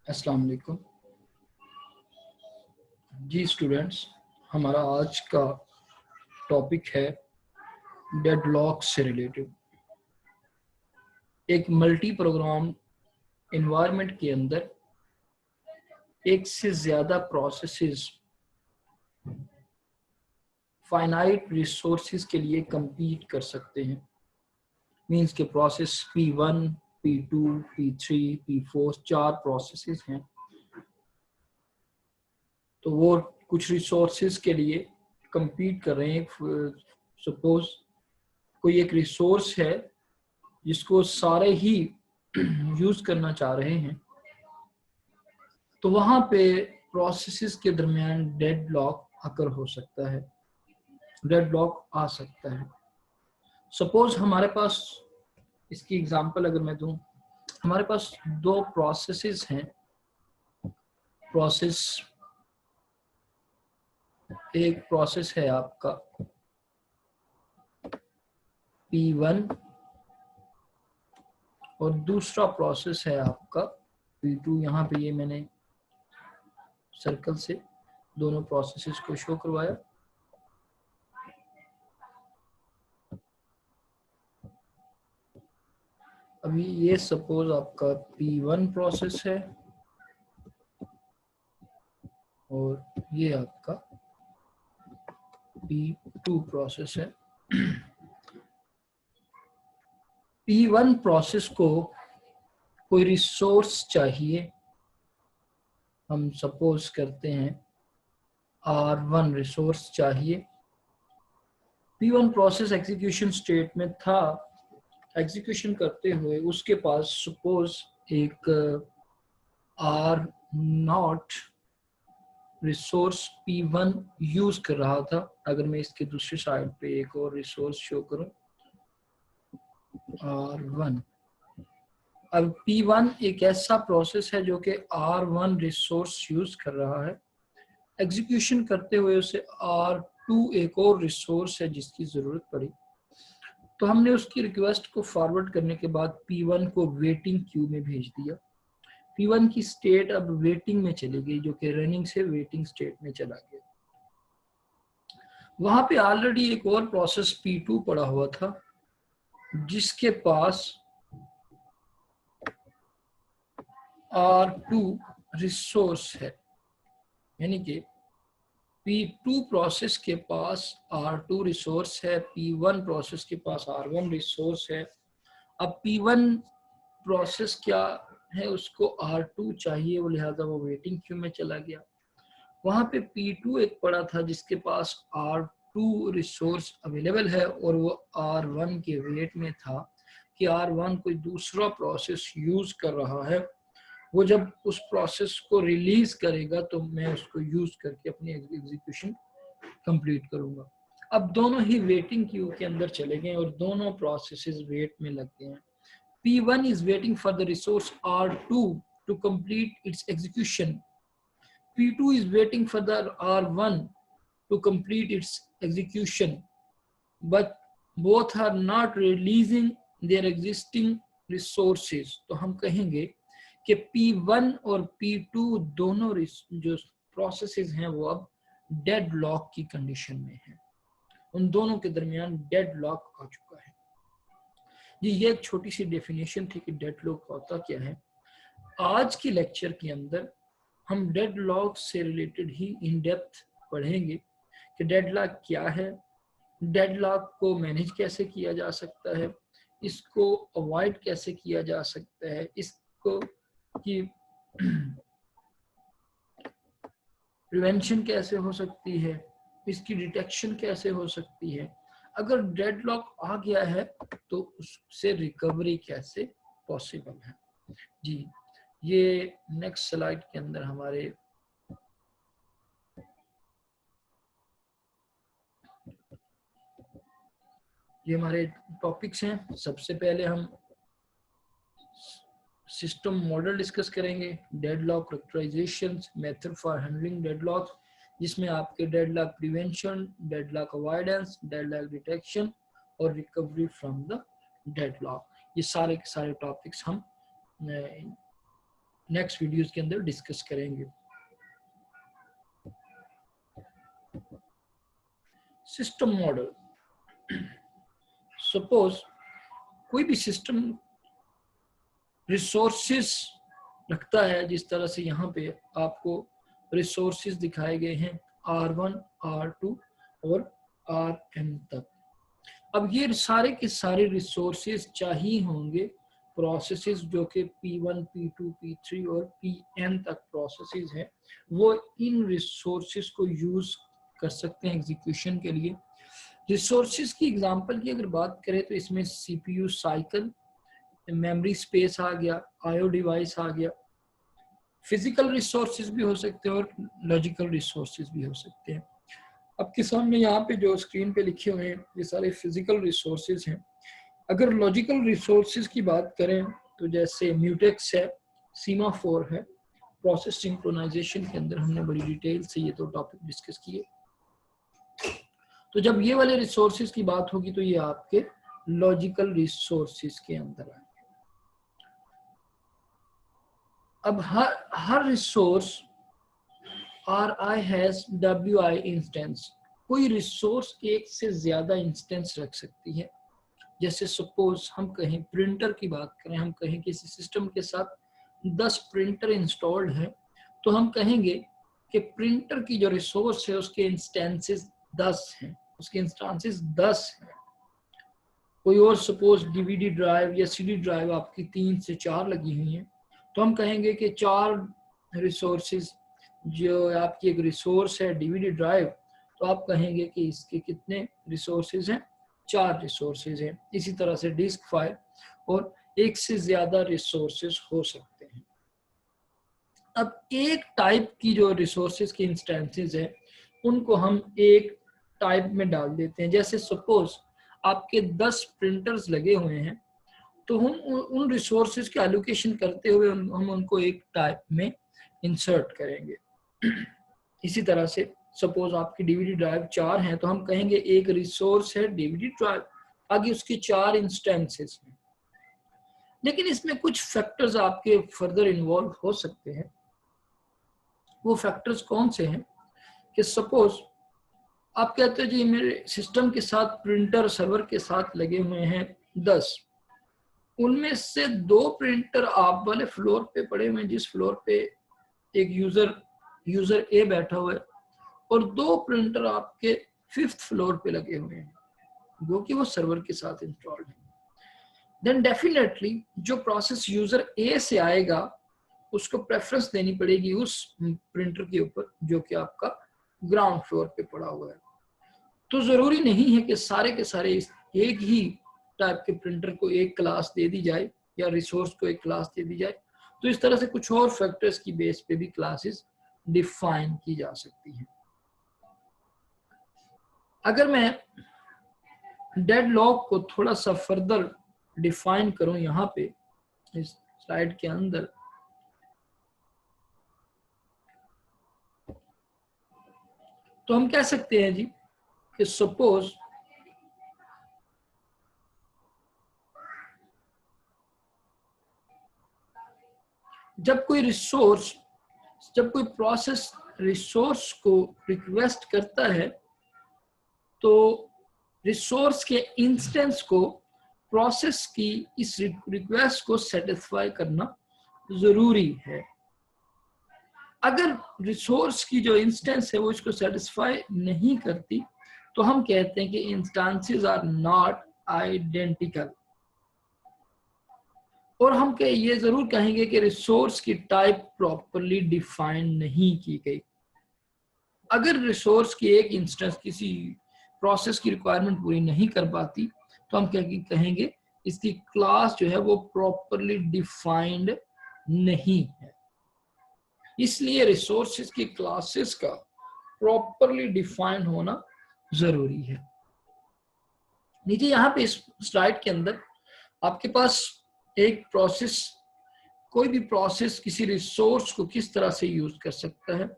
अस्सलाम वालेकुम जी स्टूडेंट्स। हमारा आज का टॉपिक है डेडलॉक से रिलेटेड। एक मल्टी प्रोग्राम एनवायरनमेंट के अंदर एक से ज़्यादा प्रोसेसेस फाइनाइट रिसोर्सेज के लिए compete कर सकते हैं। मींस के process P1, P2, P3, P4 चार प्रोसेसेस हैं, तो वो कुछ रिसोर्सेज के लिए compete कर रहे हैं। सपोज कोई एक रिसोर्स है जिसको सारे ही यूज करना चाह रहे हैं, तो वहां पे प्रोसेसेस के दरमियान डेडलॉक अकर हो सकता है, डेडलॉक आ सकता है। सपोज हमारे पास, इसकी एग्जांपल अगर मैं दूं, हमारे पास दो प्रोसेसेस हैं। प्रोसेस एक प्रोसेस है आपका P1 और दूसरा प्रोसेस है आपका P2। यहाँ पे ये मैंने सर्कल से दोनों प्रोसेसेस को शो करवाया। अभी ये सपोज आपका P1 प्रोसेस है और ये आपका P2 प्रोसेस है। P1 प्रोसेस को कोई रिसोर्स चाहिए, हम सपोज करते हैं R1 रिसोर्स चाहिए। P1 प्रोसेस एग्जीक्यूशन स्टेट में था, एग्जीक्यूशन करते हुए उसके पास सपोज एक R0 रिसोर्स P1 यूज कर रहा था। अगर मैं इसके दूसरी साइड पे एक और रिसोर्स शो करूं R1, अब P1 एक ऐसा प्रोसेस है जो कि R1 रिसोर्स यूज कर रहा है। एग्जीक्यूशन करते हुए उसे R2 एक और रिसोर्स है जिसकी जरूरत पड़ी, तो हमने उसकी रिक्वेस्ट को फॉरवर्ड करने के बाद P1 को वेटिंग क्यू में भेज दिया। P1 की स्टेट अब वेटिंग में चली गई, जो कि रनिंग से वेटिंग स्टेट में चला गया। वहां पे ऑलरेडी एक और प्रोसेस P2 पड़ा हुआ था जिसके पास R2 रिसोर्स है, यानी कि P2 प्रोसेस के पास R2 रिसोर्स है, P1 प्रोसेस के पास R1 रिसोर्स है। अब P1 प्रोसेस क्या है, उसको R2 चाहिए, वो लिहाजा वो वेटिंग क्यू में चला गया। वहां पे P2 एक पड़ा था जिसके पास R2 रिसोर्स अवेलेबल है और वो R1 के वेट में था कि R1 कोई दूसरा प्रोसेस यूज कर रहा है, वो जब उस प्रोसेस को रिलीज करेगा तो मैं उसको यूज करके अपनी एग्जीक्यूशन कंप्लीट करूंगा। अब दोनों ही वेटिंग क्यू के अंदर चले गए और दोनों प्रोसेसेस वेट में लग गए हैं। P1 is waiting for the resource R2 to complete its execution. P2 is waiting for the R1 to complete its execution, but both are not releasing their existing resources. तो हम कहेंगे कि P1 और P2 दोनों जो processes हैं वो अब डेडलॉक की कंडीशन में हैं। उन दोनों के दरमियान डेडलॉक आ चुका है। जी, ये एक छोटी सी डेफिनेशन थी कि डेडलॉक होता क्या है। आज की लेक्चर के अंदर हम डेडलॉक से रिलेटेड ही इन डेप्थ पढ़ेंगे कि डेडलॉक क्या है, डेडलॉक को मैनेज कैसे किया जा सकता है, इसको अवॉइड कैसे किया जा सकता है, इसको की प्रिवेंशन कैसे हो सकती है, इसकी डिटेक्शन कैसे हो सकती है, अगर डेडलॉक आ गया है तो उससे रिकवरी कैसे पॉसिबल है। जी, ये नेक्स्ट स्लाइड के अंदर हमारे ये हमारे टॉपिक्स हैं। सबसे पहले हम सिस्टम मॉडल डिस्कस करेंगे, deadlock characterisation, method for handling deadlock, जिसमें आपके deadlock prevention, deadlock avoidance, deadlock detection और रिकवरी फ्रॉम द डेडलॉक, ये सारे के सारे टॉपिक्स हम नेक्स्ट वीडियोस के अंदर डिस्कस करेंगे। सिस्टम मॉडल, सपोज कोई भी सिस्टम रिसोर्सेस रखता है, जिस तरह से यहाँ पे आपको रिसोर्सेस दिखाए गए हैं R1, R2 और Rn तक। अब ये सारे के सारे रिसोर्सेस चाहिए होंगे प्रोसेसेस जो कि P1, P2, P3 और Pn तक प्रोसेसेस हैं, वो इन रिसोर्सेस को यूज कर सकते हैं एग्जीक्यूशन के लिए। रिसोर्सेस की एग्जांपल की अगर बात करें तो इसमें CPU साइकिल, मेमोरी स्पेस आ गया, आईओ डिवाइस आ गया, फिजिकल रिसोर्सेज भी हो सकते हैं और लॉजिकल रिसोर्सेज भी हो सकते हैं। आपके सामने यहाँ पे जो स्क्रीन पे लिखे हुए हैं ये सारे फिजिकल रिसोर्सेज हैं। अगर लॉजिकल रिसोर्सेज की बात करें तो जैसे म्यूटेक्स है, सीमाफोर है, प्रोसेस सिंक्रोनाइजेशन के अंदर हमने बड़ी डिटेल से ये तो टॉपिक डिस्कस किए। तो जब ये वाले रिसोर्सेज की बात होगी तो ये आपके लॉजिकल रिसोर्सेज के अंदर आए। अब हर resource Ri has Wi instance. कोई रिसोर्स एक से ज्यादा इंस्टेंस रख सकती है। जैसे सपोज हम कहें प्रिंटर की बात करें, हम कहें किसी सिस्टम के साथ 10 प्रिंटर इंस्टॉल्ड है, तो हम कहेंगे कि प्रिंटर की जो रिसोर्स है उसके इंस्टेंसेस 10 हैं, उसके इंस्टेंसेस 10 हैं। कोई और सपोज डीवीडी ड्राइव या सीडी ड्राइव आपकी 3 से 4 लगी हुई हैं, तो हम कहेंगे कि 4 रिसोर्सेज जो आपकी एक रिसोर्स है डीवीडी ड्राइव, तो आप कहेंगे कि इसके कितने रिसोर्सेज हैं, 4 रिसोर्सेज हैं। इसी तरह से डिस्क फाइल और एक से ज्यादा रिसोर्सेज हो सकते हैं। अब एक टाइप की जो रिसोर्सेज की इंस्टेंसेस है उनको हम एक टाइप में डाल देते हैं। जैसे सपोज आपके 10 प्रिंटर्स लगे हुए हैं, तो हम उन रिसोर्सेज के एलोकेशन करते हुए हम उनको एक टाइप में इंसर्ट करेंगे। इसी तरह से सपोज आपकी डीवीडी ड्राइव 4 हैं, तो हम कहेंगे एक रिसोर्स है डीवीडी ड्राइव, आगे उसके 4 इंस्टेंसेस हैं। लेकिन इसमें कुछ फैक्टर्स आपके फर्दर इन्वॉल्व हो सकते हैं। वो फैक्टर्स कौन से हैं कि सपोज आप कहते हो जी मेरे सिस्टम के साथ प्रिंटर सर्वर के साथ लगे हुए हैं 10, उनमें से 2 प्रिंटर आप वाले फ्लोर पे पड़े हुए हैं जिस फ्लोर पे एक यूजर ए बैठा हुआ है, और 2 प्रिंटर आपके 5th फ्लोर पे लगे हुए हैं जो कि वो सर्वर के साथ इंस्टॉल्ड है। देन डेफिनेटली जो प्रोसेस यूजर ए से आएगा उसको प्रेफरेंस देनी पड़ेगी उस प्रिंटर के ऊपर जो कि आपका ग्राउंड फ्लोर पे पड़ा हुआ है। तो जरूरी नहीं है कि सारे के सारे एक ही टाइप के प्रिंटर को एक क्लास दे दी जाए या रिसोर्स को एक क्लास दे दी जाए। तो इस तरह से कुछ और फैक्टर्स की बेस पे भी क्लासेस डिफाइन की जा सकती हैं। अगर मैं डेडलॉक को थोड़ा सा फर्दर डिफाइन करूं यहाँ पे इस स्लाइड के अंदर, तो हम कह सकते हैं जी कि सपोज जब कोई प्रोसेस रिसोर्स को रिक्वेस्ट करता है तो रिसोर्स के इंस्टेंस को प्रोसेस की इस रिक्वेस्ट को सेटिस्फाई करना जरूरी है। अगर रिसोर्स की जो इंस्टेंस है वो इसको सेटिस्फाई नहीं करती तो हम कहते हैं कि इंस्टेंसेस आर नॉट आइडेंटिकल। और हम ये जरूर कहेंगे कि रिसोर्स की टाइप प्रॉपर्ली डिफाइन नहीं की गई। अगर रिसोर्स की एक इंस्टेंस किसी प्रोसेस की रिक्वायरमेंट पूरी नहीं कर पाती तो हम कहेंगे इसकी क्लास जो है वो प्रॉपर्ली डिफाइंड नहीं है। इसलिए रिसोर्सेज की क्लासेस का प्रॉपर्ली डिफाइन होना जरूरी है। नीचे यहाँ पे इस स्लाइड के अंदर आपके पास एक प्रोसेस, कोई भी प्रोसेस किसी रिसोर्स को किस तरह से यूज कर सकता है।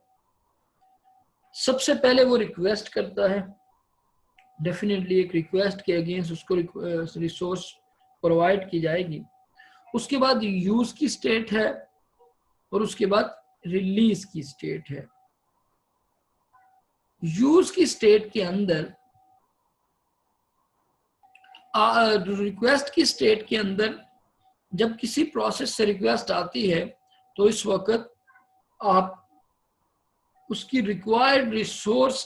सबसे पहले वो रिक्वेस्ट करता है, डेफिनेटली एक रिक्वेस्ट के अगेंस्ट उसको रिसोर्स प्रोवाइड की जाएगी। उसके बाद यूज की स्टेट है और उसके बाद रिलीज की स्टेट है। यूज की स्टेट के अंदर, रिक्वेस्ट की स्टेट के अंदर जब किसी प्रोसेस से रिक्वेस्ट आती है तो इस वक्त आप उसकी रिक्वायर्ड रिसोर्स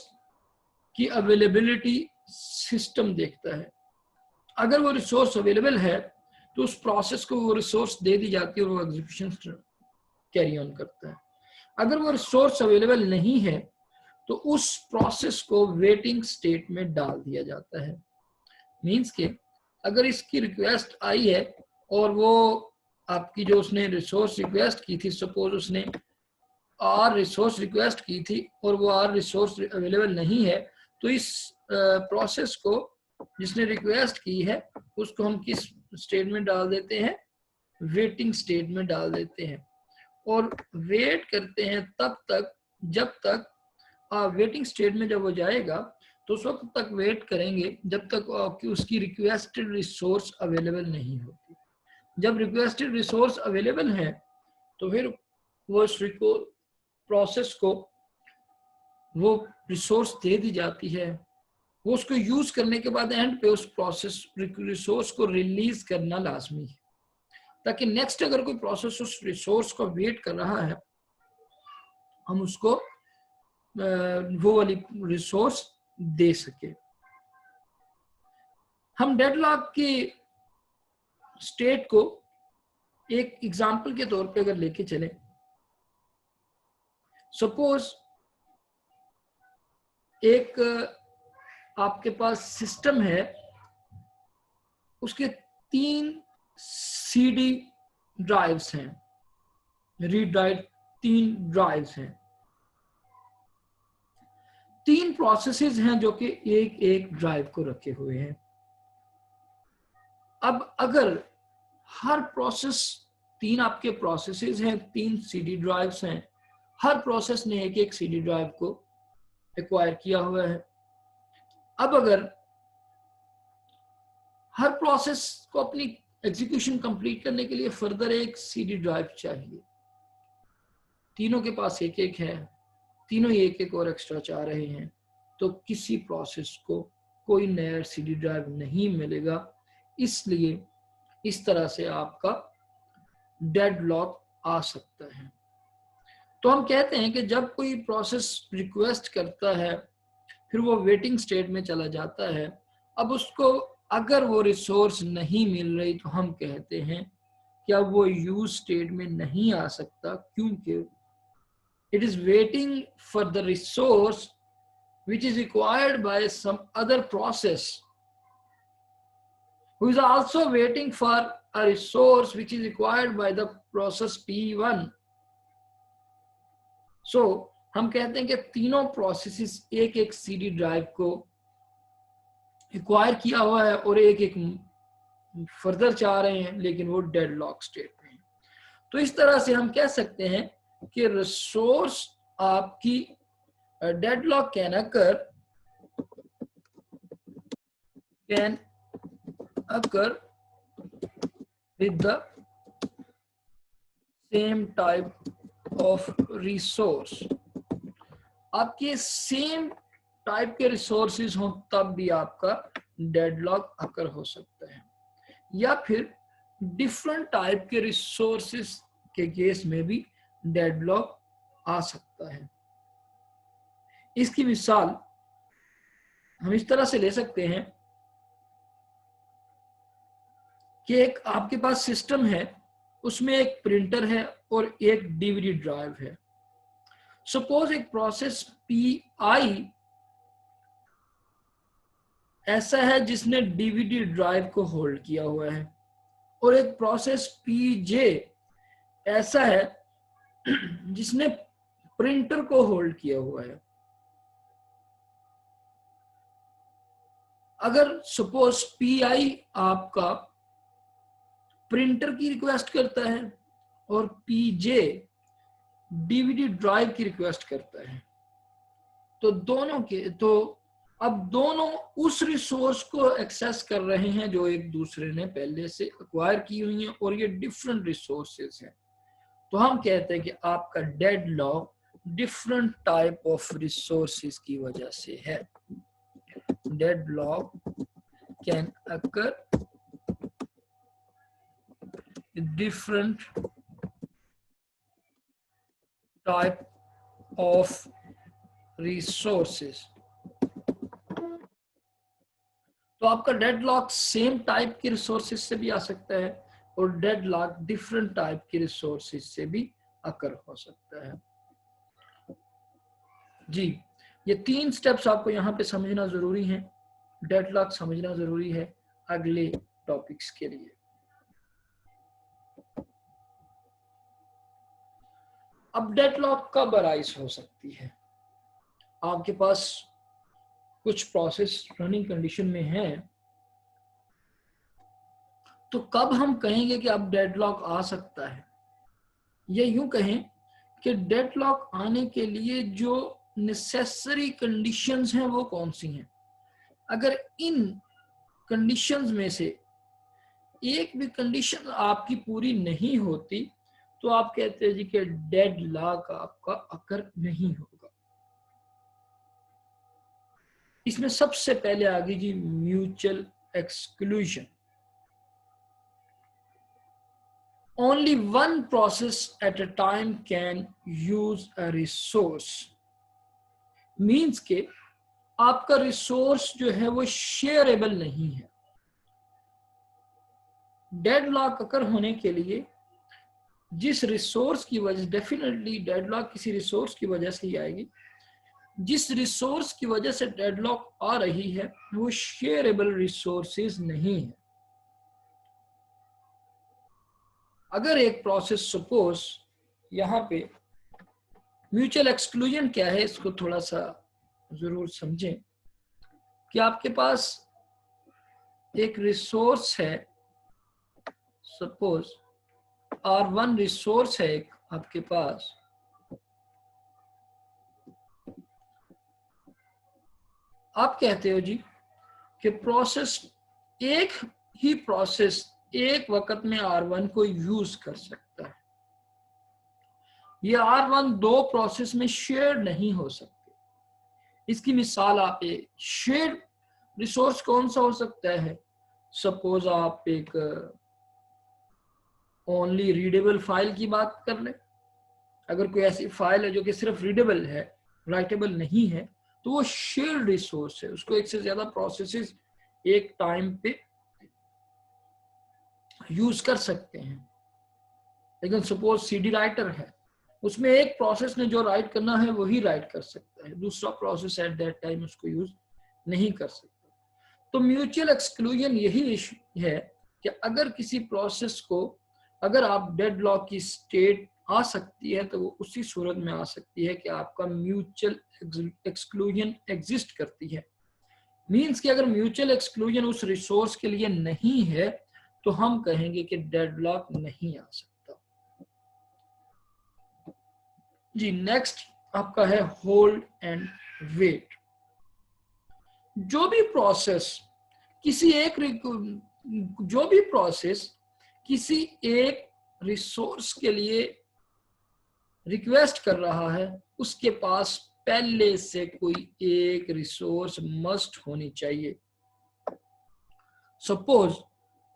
की अवेलेबिलिटी सिस्टम देखता है। अगर वो रिसोर्स अवेलेबल है तो उस प्रोसेस को वो रिसोर्स दे दी जाती है और वो एग्जीक्यूशन कैरी ऑन करता है। अगर वो रिसोर्स अवेलेबल नहीं है तो उस प्रोसेस को वेटिंग स्टेट में डाल दिया जाता है। मीन्स के अगर इसकी रिक्वेस्ट आई है और वो आपकी जो उसने रिसोर्स रिक्वेस्ट की थी, सपोज उसने आर रिसोर्स रिक्वेस्ट की थी और वो आर रिसोर्स अवेलेबल नहीं है, तो इस प्रोसेस को जिसने रिक्वेस्ट की है उसको हम किस स्टेट में डाल देते हैं? वेटिंग स्टेट में डाल देते हैं और वेट करते हैं तब तक जब तक वेटिंग स्टेट में जब वो जाएगा तो उस वक्त तक वेट करेंगे जब तक कि उसकी रिक्वेस्टेड रिसोर्स अवेलेबल नहीं होती। जब रिक्वेस्टेड रिसोर्स अवेलेबल है तो फिर वो इस प्रोसेस को वो रिसोर्स दे दी जाती है। वो उसको यूज करने के बाद एंड पे उस प्रोसेस रिसोर्स को रिलीज करना लाजमी है, ताकि नेक्स्ट अगर कोई प्रोसेस उस रिसोर्स को वेट कर रहा है हम उसको वो वाली रिसोर्स दे सके। हम डेडलॉक की स्टेट को एक एग्जांपल के तौर पे अगर लेके चलें, सपोज एक आपके पास सिस्टम है, उसके 3 सीडी ड्राइव्स हैं, रीड राइट 3 ड्राइव्स हैं, 3 प्रोसेसेस हैं जो कि एक एक ड्राइव को रखे हुए हैं। अब अगर हर प्रोसेस, 3 आपके प्रोसेसेस हैं, 3 सीडी ड्राइव्स हैं, हर प्रोसेस ने एक एक सीडी ड्राइव को एक्वायर किया हुआ है। अब अगर हर प्रोसेस को अपनी एग्जीक्यूशन कंप्लीट करने के लिए फर्दर एक सीडी ड्राइव चाहिए, तीनों के पास एक एक है, तीनों एक एक और एक्स्ट्रा चाह रहे हैं, तो किसी प्रोसेस को कोई नया सीडी ड्राइव नहीं मिलेगा। इसलिए इस तरह से आपका डेडलॉक आ सकता है। तो हम कहते हैं कि जब कोई प्रोसेस रिक्वेस्ट करता है फिर वो वेटिंग स्टेट में चला जाता है, अब उसको अगर वो रिसोर्स नहीं मिल रही तो हम कहते हैं कि अब वो यूज स्टेट में नहीं आ सकता, क्योंकि it is waiting for the resource which is required by some other process who is also waiting for a resource which is required by the process P1. So हम कहते हैं कि तीनों प्रोसेसेस एक एक सीडी ड्राइव को acquire किया हुआ है और एक एक फर्दर चाह रहे हैं, लेकिन वो डेडलॉक स्टेट में है। तो इस तरह से हम कह सकते हैं कि रिसोर्स आपकी deadlock can occur with the same type of resource। आपके सेम टाइप के रिसोर्सेज हो तब भी आपका डेडलॉक अकर हो सकता है, या फिर डिफरेंट टाइप के रिसोर्सेज के केस में भी डेडलॉक आ सकता है। इसकी मिसाल हम इस तरह से ले सकते हैं कि एक आपके पास सिस्टम है, उसमें एक प्रिंटर है और एक डीवीडी ड्राइव है। सपोज एक प्रोसेस पी.आई. ऐसा है जिसने डीवीडी ड्राइव को होल्ड किया हुआ है, और एक प्रोसेस पी.जे. ऐसा है जिसने प्रिंटर को होल्ड किया हुआ है। अगर सपोज पी.आई. आपका प्रिंटर की रिक्वेस्ट करता है और पी.जे. डीवीडी ड्राइव की रिक्वेस्ट करता है, तो अब दोनों उस रिसोर्स को एक्सेस कर रहे हैं जो एक दूसरे ने पहले से एक्वायर की हुई हैं, और ये डिफरेंट रिसोर्सेज हैं। तो हम कहते हैं कि आपका deadlock different type of resources की वजह से है। Deadlock can occur different type of resources. तो आपका डेडलॉक सेम टाइप के रिसोर्सेज से भी आ सकता है और डेडलॉक डिफरेंट टाइप के रिसोर्सेज से भी अकर हो सकता है। जी, ये 3 स्टेप्स आपको यहाँ पे समझना जरूरी है, डेडलॉक समझना जरूरी है अगले टॉपिक्स के लिए। अब डेडलॉक कब अराइज हो सकती है? आपके पास कुछ प्रोसेस रनिंग कंडीशन में है, तो कब हम कहेंगे कि अब डेडलॉक आ सकता है? ये यूं कहें कि डेडलॉक आने के लिए जो नेसेसरी कंडीशंस हैं वो कौन सी हैं। अगर इन कंडीशंस में से एक भी कंडीशन आपकी पूरी नहीं होती तो आप कहते हैं जी कि डेडलॉक आपका अकर नहीं होगा। इसमें सबसे पहले आ गई जी mutual exclusion. Only one process at a time can use a resource. Means के आपका रिसोर्स जो है वो शेयरेबल नहीं है। डेडलॉक अकर होने के लिए जिस रिसोर्स की वजह, डेफिनेटली डेडलॉक किसी रिसोर्स की वजह से ही आएगी, जिस रिसोर्स की वजह से डेडलॉक आ रही है वो शेयरेबल रिसोर्सेज नहीं है। अगर एक प्रोसेस, सपोज यहाँ पे म्यूचुअल एक्सक्लूजन क्या है इसको थोड़ा सा जरूर समझें कि आपके पास एक रिसोर्स है, सपोज R1 रिसोर्स है एक आपके पास, आप कहते हो जी कि प्रोसेस, एक ही प्रोसेस एक वक्त में R1 को यूज कर सकता है। ये R1 दो प्रोसेस में शेयर नहीं हो सकते। इसकी मिसाल आप एक शेयर रिसोर्स कौन सा हो सकता है? सपोज आप एक ओनली रीडेबल फाइल की बात कर लें। अगर कोई ऐसी फाइल है जो कि सिर्फ रीडेबल है, राइटेबल नहीं है, तो वो शेयर्ड रिसोर्स है, उसको एक से ज्यादा प्रोसेसेस एक टाइम पे यूज कर सकते हैं। लेकिन सपोज सीडी राइटर है, उसमें एक प्रोसेस ने जो राइट करना है वही राइट कर सकता है, दूसरा प्रोसेस एट दैट टाइम उसको यूज नहीं कर सकता। तो म्यूचुअल एक्सक्लूजन यही है कि अगर किसी प्रोसेस को, अगर आप डेडलॉक की स्टेट आ सकती है तो वो उसी सूरत में आ सकती है कि आपका म्यूचुअल एक्सक्लूजन एग्जिस्ट करती है। मींस कि अगर म्यूचुअल एक्सक्लूजन उस रिसोर्स के लिए नहीं है तो हम कहेंगे कि डेडलॉक नहीं आ सकता। जी, नेक्स्ट आपका है होल्ड एंड वेट। जो भी प्रोसेस किसी एक रिसोर्स के लिए रिक्वेस्ट कर रहा है, उसके पास पहले से कोई एक रिसोर्स मस्ट होनी चाहिए। सपोज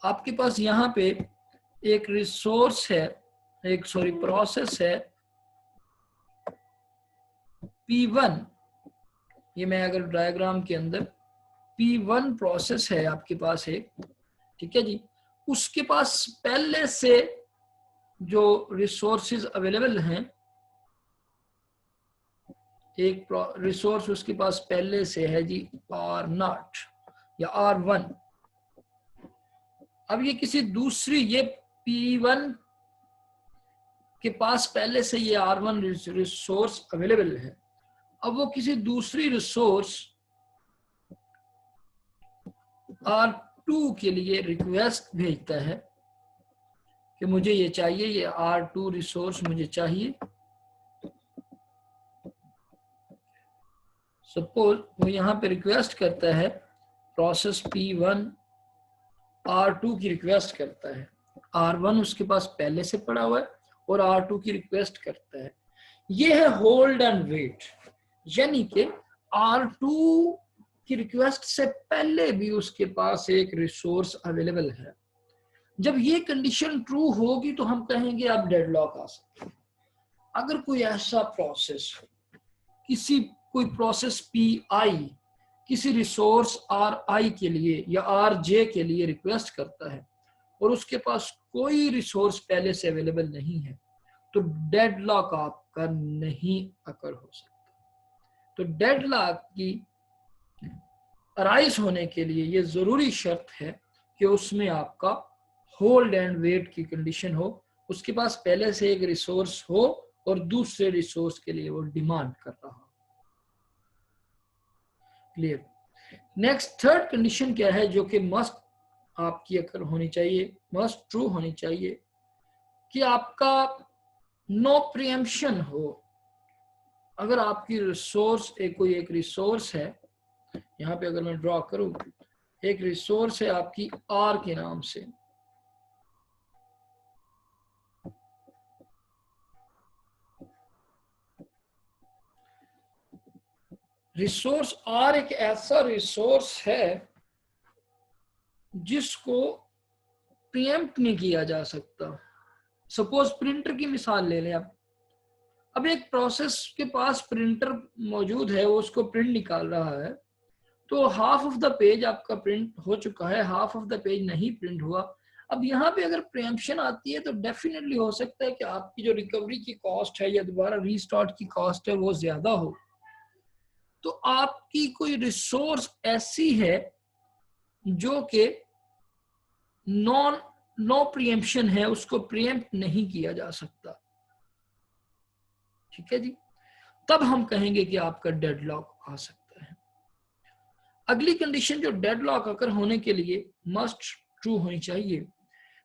आपके पास यहाँ पे एक रिसोर्स है, प्रोसेस है P1। ये मैं अगर डायग्राम के अंदर P1 प्रोसेस है आपके पास है, ठीक है जी, उसके पास पहले से जो रिसोर्सेज अवेलेबल हैं, एक रिसोर्स उसके पास पहले से है जी R0 या R1। अब ये किसी दूसरी, ये P1 के पास पहले से ये R1 रिसोर्स अवेलेबल है। अब वो किसी दूसरी रिसोर्स R2 के लिए रिक्वेस्ट भेजता है कि मुझे ये चाहिए, ये R2 रिसोर्स मुझे चाहिए। सपोज वो यहाँ पे रिक्वेस्ट करता है, प्रोसेस P1 R2 की रिक्वेस्ट करता है। R1 उसके पास पहले से पड़ा हुआ है और R2 की रिक्वेस्ट करता है। ये है होल्ड एंड वेट, यानी कि R2 की रिक्वेस्ट से पहले भी उसके पास एक रिसोर्स अवेलेबल है। जब ये कंडीशन ट्रू होगी तो हम कहेंगे अब डेडलॉक आ सकता है। अगर कोई ऐसा प्रोसेस कोई प्रोसेस Pi किसी रिसोर्स Ri के लिए या Rj के लिए रिक्वेस्ट करता है और उसके पास कोई रिसोर्स पहले से अवेलेबल नहीं है, तो डेडलॉक आपका नहीं अकर हो सकता। तो डेडलॉक की अराइज होने के लिए ये जरूरी शर्त है कि उसमें आपका होल्ड एंड वेट की कंडीशन हो, उसके पास पहले से एक रिसोर्स हो और दूसरे रिसोर्स के लिए वो डिमांड कर रहा हो। क्लियर। नेक्स्ट थर्ड कंडीशन क्या है जो कि मस्ट आपकी अकर होनी चाहिए, मस्ट ट्रू होनी चाहिए, कि आपका नो प्रीएम्पशन हो। अगर आपकी रिसोर्स कोई एक रिसोर्स है, यहाँ पे अगर मैं ड्रॉ करूं, एक रिसोर्स है आपकी R के नाम से, रिसोर्स R एक ऐसा रिसोर्स है जिसको प्रीएम्प्ट नहीं किया जा सकता। सपोज प्रिंटर की मिसाल ले लें आप। अब एक प्रोसेस के पास प्रिंटर मौजूद है, वो उसको प्रिंट निकाल रहा है, तो हाफ ऑफ द पेज आपका प्रिंट हो चुका है, हाफ ऑफ द पेज नहीं प्रिंट हुआ। अब यहाँ पे अगर प्रीएम्पशन आती है तो डेफिनेटली हो सकता है कि आपकी जो रिकवरी की कॉस्ट है या दोबारा रीस्टार्ट की कॉस्ट है वो ज्यादा हो। तो आपकी कोई रिसोर्स ऐसी है जो कि नो प्रीएम्पशन है, उसको प्रीएम्प्ट नहीं किया जा सकता। ठीक है जी, तब हम कहेंगे कि आपका डेडलॉक आ सकता है। अगली कंडीशन जो डेडलॉक अकर होने के लिए मस्ट ट्रू होनी चाहिए,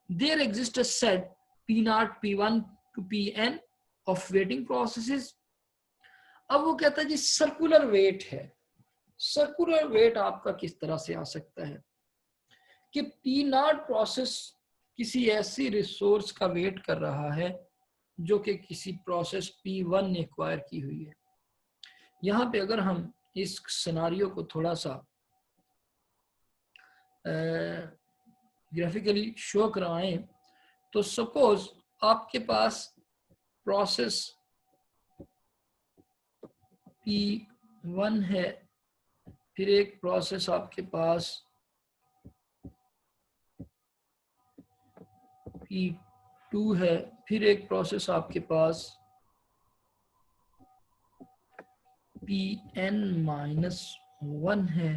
there exist a set P0 P1 to Pn of waiting processes. अब वो कहता है जी सर्कुलर वेट है। सर्कुलर वेट आपका किस तरह से आ सकता है कि P0 प्रोसेस किसी ऐसी रिसोर्स का वेट कर रहा है जो कि किसी प्रोसेस P1 ने एक्वायर की हुई है। यहाँ पे अगर हम इस सिनारियो को थोड़ा सा ग्राफिकली शो कराएं, तो सपोज आपके पास प्रोसेस P1 है, फिर एक प्रोसेस आपके पास P2 है, फिर एक प्रोसेस आपके पास Pn-1 है,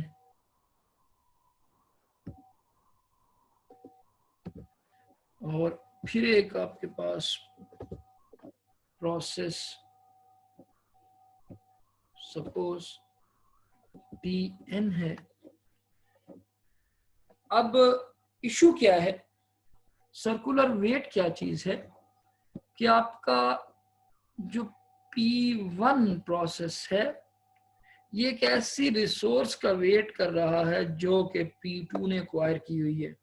और फिर एक आपके पास प्रोसेस सपोज Pn है। अब इशू क्या है, सर्कुलर वेट क्या चीज है कि आपका जो P1 प्रोसेस है ये एक ऐसी रिसोर्स का वेट कर रहा है जो कि P2 ने एक्वायर की हुई है।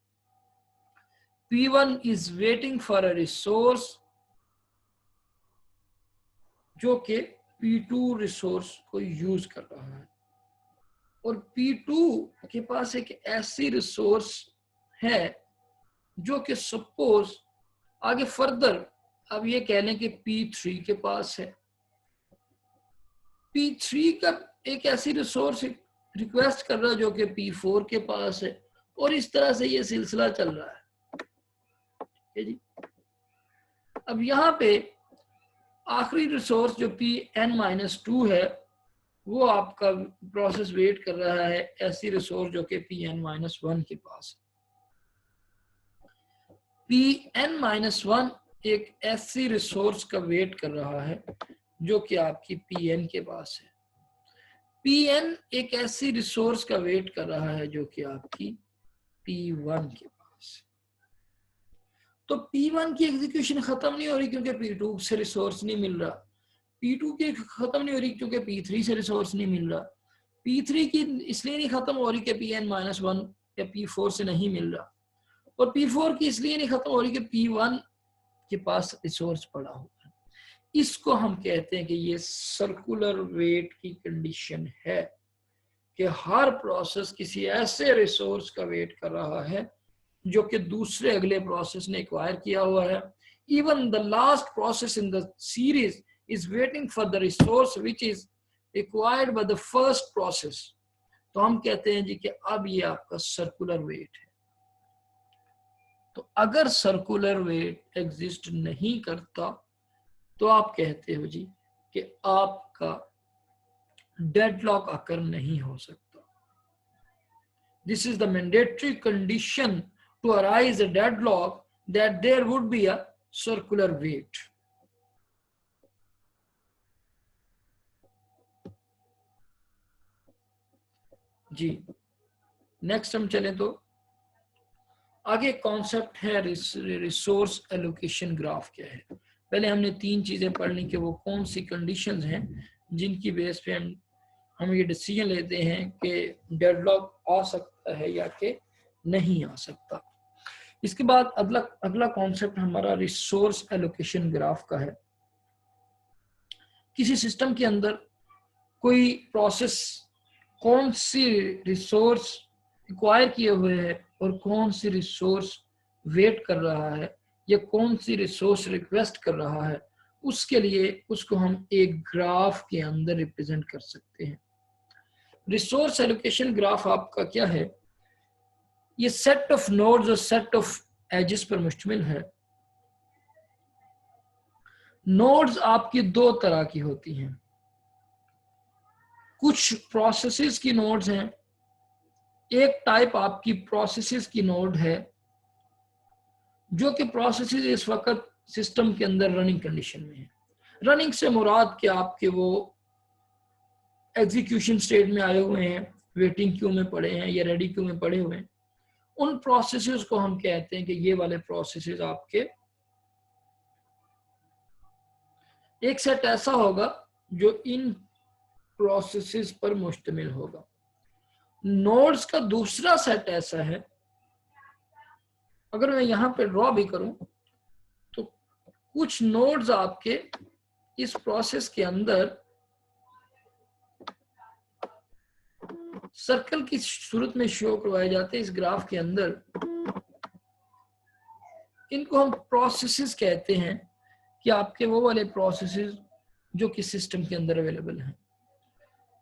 P1 is waiting for a resource जो कि P2 रिसोर्स को यूज कर रहा है, और P2 के पास एक ऐसी रिसोर्स है जो कि सपोज आगे फर्दर अब ये कह लें कि P3 के पास है। P3 का एक ऐसी रिसोर्स रिक्वेस्ट कर रहा है जो कि P4 के पास है, और इस तरह से ये सिलसिला चल रहा है जी। अब यहाँ पे आखिरी रिसोर्स जो Pn-2 है वो आपका प्रोसेस वेट कर रहा है ऐसी रिसोर्स जो कि Pn-1 के पास है। Pn-1 एक ऐसी रिसोर्स का वेट कर रहा है जो कि आपकी Pn के पास है। Pn एक ऐसी रिसोर्स का वेट कर रहा है जो कि आपकी P1 के पास है। तो P1 की एग्जीक्यूशन खत्म नहीं हो रही क्योंकि P2 से रिसोर्स नहीं मिल रहा, P2 की खत्म नहीं हो रही क्योंकि P3 से रिसोर्स नहीं मिल रहा, P3 की इसलिए नहीं खत्म हो रही कि Pn-1 या P4 से नहीं मिल रहा, और P4 की इसलिए नहीं खत्म हो रही कि P1 के पास रिसोर्स पड़ा हुआ है। इसको हम कहते हैं कि ये सर्कुलर वेट की कंडीशन है कि हर प्रोसेस किसी ऐसे रिसोर्स का वेट कर रहा है जो कि दूसरे अगले प्रोसेस ने एक्वायर किया हुआ है। Even the last process in the series is waiting for the resource which is acquired by the first process. तो हम कहते हैं जी कि अब ये आपका सर्कुलर वेट है। तो अगर सर्कुलर वेट एग्जिस्ट नहीं करता तो आप कहते हो जी कि आपका डेडलॉक अकर नहीं हो सकता। This is the mandatory condition to arise a deadlock, that there would be a circular weight. जी नेक्स्ट हम चलें तो आगे कॉन्सेप्ट है रिसोर्स एलोकेशन ग्राफ क्या है। पहले हमने तीन चीजें पढ़ ली कि वो कौन सी कंडीशंस हैं जिनकी बेस पे हम ये डिसीजन लेते हैं कि डेडलॉक आ सकता है या कि नहीं आ सकता। इसके बाद अगला कॉन्सेप्ट हमारा रिसोर्स एलोकेशन ग्राफ का है। किसी सिस्टम के अंदर कोई प्रोसेस कौन सी रिसोर्स एक्वायर किए हुए है और कौन सी रिसोर्स वेट कर रहा है या कौन सी रिसोर्स रिक्वेस्ट कर रहा है, उसके लिए उसको हम एक ग्राफ के अंदर रिप्रेजेंट कर सकते हैं। रिसोर्स एलोकेशन ग्राफ आपका क्या है, ये सेट ऑफ नोड्स और सेट ऑफ एजेस पर मुश्तमिल है। नोड्स आपकी दो तरह की होती हैं, कुछ प्रोसेसेस की नोड्स हैं। एक टाइप आपकी प्रोसेसेस की नोड है जो कि प्रोसेसेस इस वक्त सिस्टम के अंदर रनिंग कंडीशन में है। रनिंग से मुराद कि आपके वो एग्जीक्यूशन स्टेट में आए हुए हैं, वेटिंग क्यू में पड़े हैं या रेडी क्यू में पड़े हुए हैं। उन प्रोसेसेस को हम कहते हैं कि ये वाले प्रोसेसेस आपके एक सेट ऐसा होगा जो इन प्रोसेसेस पर मुश्तमिल होगा। नोड्स का दूसरा सेट ऐसा है, अगर मैं यहां पे ड्रॉ भी करूं तो कुछ नोड्स आपके इस प्रोसेस के अंदर सर्कल की सूरत में शो करवाए जाते हैं। इस ग्राफ के अंदर इनको हम प्रोसेसेस कहते हैं कि आपके वो वाले प्रोसेसेस जो कि सिस्टम के अंदर अवेलेबल हैं।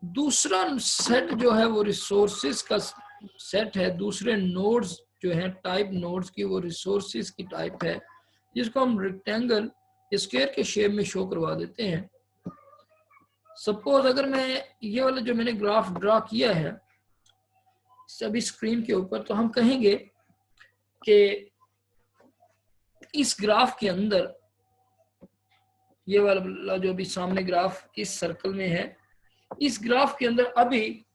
दूसरा सेट जो है वो रिसोर्सेज का सेट है। दूसरे नोड्स जो है टाइप नोड्स की वो रिसोर्सेज की टाइप है, जिसको हम रेक्टेंगल स्क्वायर के शेप में शो करवा देते हैं। सपोज अगर मैं ये वाला जो मैंने ग्राफ ड्रा किया है सभी स्क्रीन के ऊपर, तो हम कहेंगे कि इस ग्राफ के अंदर ये वाला जो अभी सामने ग्राफ इस सर्कल में है, इस ग्राफ के अंदर अभी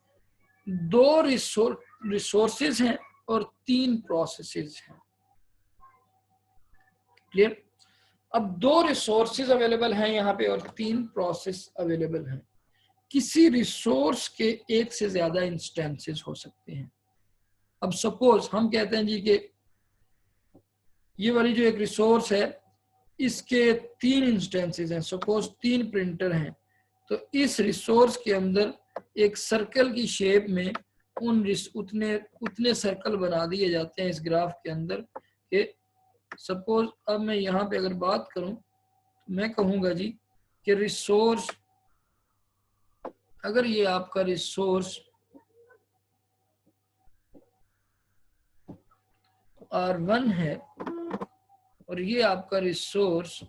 दो रिसोर्सेज हैं और तीन प्रोसेसेस हैं। क्लियर? अब दो रिसोर्सेज अवेलेबल हैं यहाँ पे और तीन प्रोसेस अवेलेबल हैं। किसी रिसोर्स के एक से ज्यादा इंस्टेंसेस हो सकते हैं। अब सपोज हम कहते हैं जी कि ये वाली जो एक रिसोर्स है इसके तीन इंस्टेंसेस हैं। सपोज तीन प्रिंटर हैं, तो इस रिसोर्स के अंदर एक सर्कल की शेप में उतने सर्कल बना दिए जाते हैं इस ग्राफ के अंदर कि सपोज अब मैं यहाँ पे अगर बात करूं तो मैं कहूंगा जी कि रिसोर्स, अगर ये आपका रिसोर्स R1 है और ये आपका रिसोर्स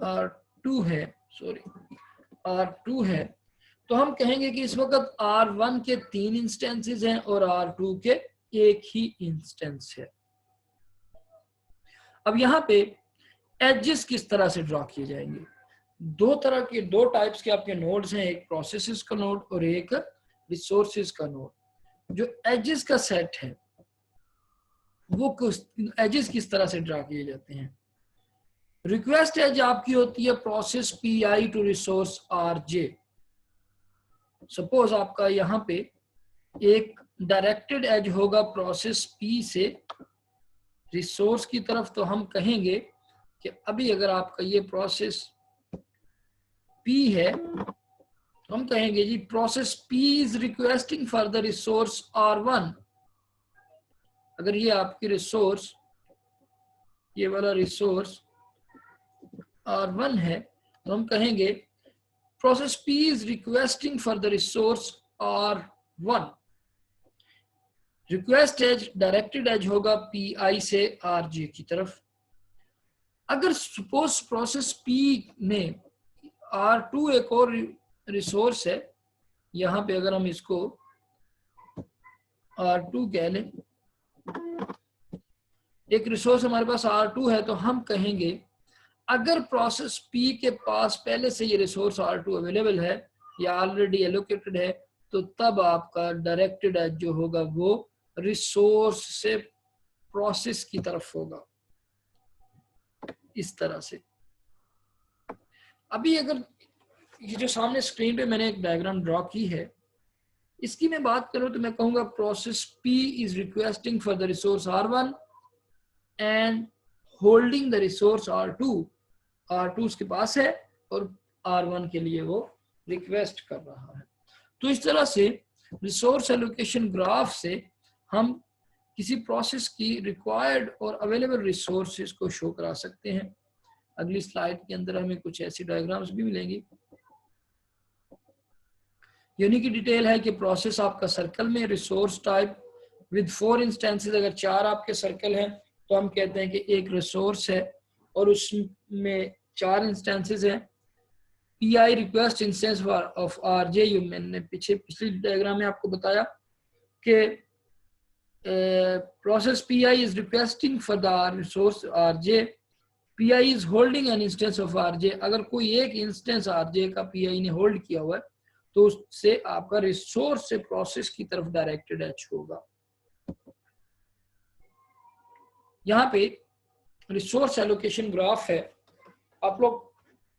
R2 है, R2 है, तो हम कहेंगे कि इस वक्त R1 के तीन इंस्टेंसेस हैं और R2 के एक ही इंस्टेंस है। अब यहाँ पे एजेस किस तरह से ड्रॉ किए जाएंगे? दो तरह के, दो टाइप्स के आपके नोड्स हैं, एक प्रोसेसेस का नोड और एक रिसोर्सेज का नोड। जो एजेस का सेट है वो एजेस किस तरह से ड्रॉ किए जाते हैं? रिक्वेस्ट एज आपकी होती है process PI to resource RJ। Suppose आपका यहाँ पे एक डायरेक्टेड एज होगा प्रोसेस P से रिसोर्स की तरफ तो हम कहेंगे कि अभी अगर आपका ये प्रोसेस P है, तो हम कहेंगे जी process P is requesting for the resource R1। अगर ये आपकी रिसोर्स, ये वाला रिसोर्स R1 है, तो हम कहेंगे process P is requesting for the resource R1। Request edge, directed edge होगा PI से RJ की तरफ। अगर सपोज प्रोसेस P में R2 एक और रिसोर्स है, यहां पे अगर हम इसको R2 कह लें, एक रिसोर्स हमारे पास R2 है, तो हम कहेंगे अगर प्रोसेस P के पास पहले से ये रिसोर्स R2 अवेलेबल है या ऑलरेडी एलोकेटेड है, तो तब आपका डायरेक्टेड एज जो होगा वो रिसोर्स से प्रोसेस की तरफ होगा, इस तरह से। अभी अगर ये जो सामने स्क्रीन पे मैंने एक डायग्राम ड्रॉ की है, इसकी मैं बात करूं तो मैं कहूंगा process P is requesting for the resource R1 and holding the resource R2। R2 उसके पास है और R1 के लिए वो रिक्वेस्ट कर रहा है। तो इस तरह से रिसोर्स एलोकेशन ग्राफ से हम किसी प्रोसेस की रिक्वायर्ड और अवेलेबल रिसोर्सेज को शो करा सकते हैं। अगली स्लाइड के अंदर हमें कुछ ऐसी डायग्राम्स भी मिलेंगी। यूनिक की डिटेल है कि प्रोसेस आपका सर्कल में रिसोर्स टाइप विद 4 इंस्टेंसेस, अगर 4 आपके सर्कल हैं तो हम कहते हैं कि एक रिसोर्स है और उसमें 4 इंस्टेंसेस हैं। PI request instance of RJ, मैंने पिछली डायग्राम में आपको बताया कि process PI is requesting for the resource RJ, PI is holding an instance of RJ। अगर कोई एक इंस्टेंस RJ का PI ने होल्ड किया हुआ है तो उससे आपका रिसोर्स से प्रोसेस की तरफ डायरेक्टेड एज होगा। यहाँ पे रिसोर्स एलोकेशन ग्राफ है, आप लोग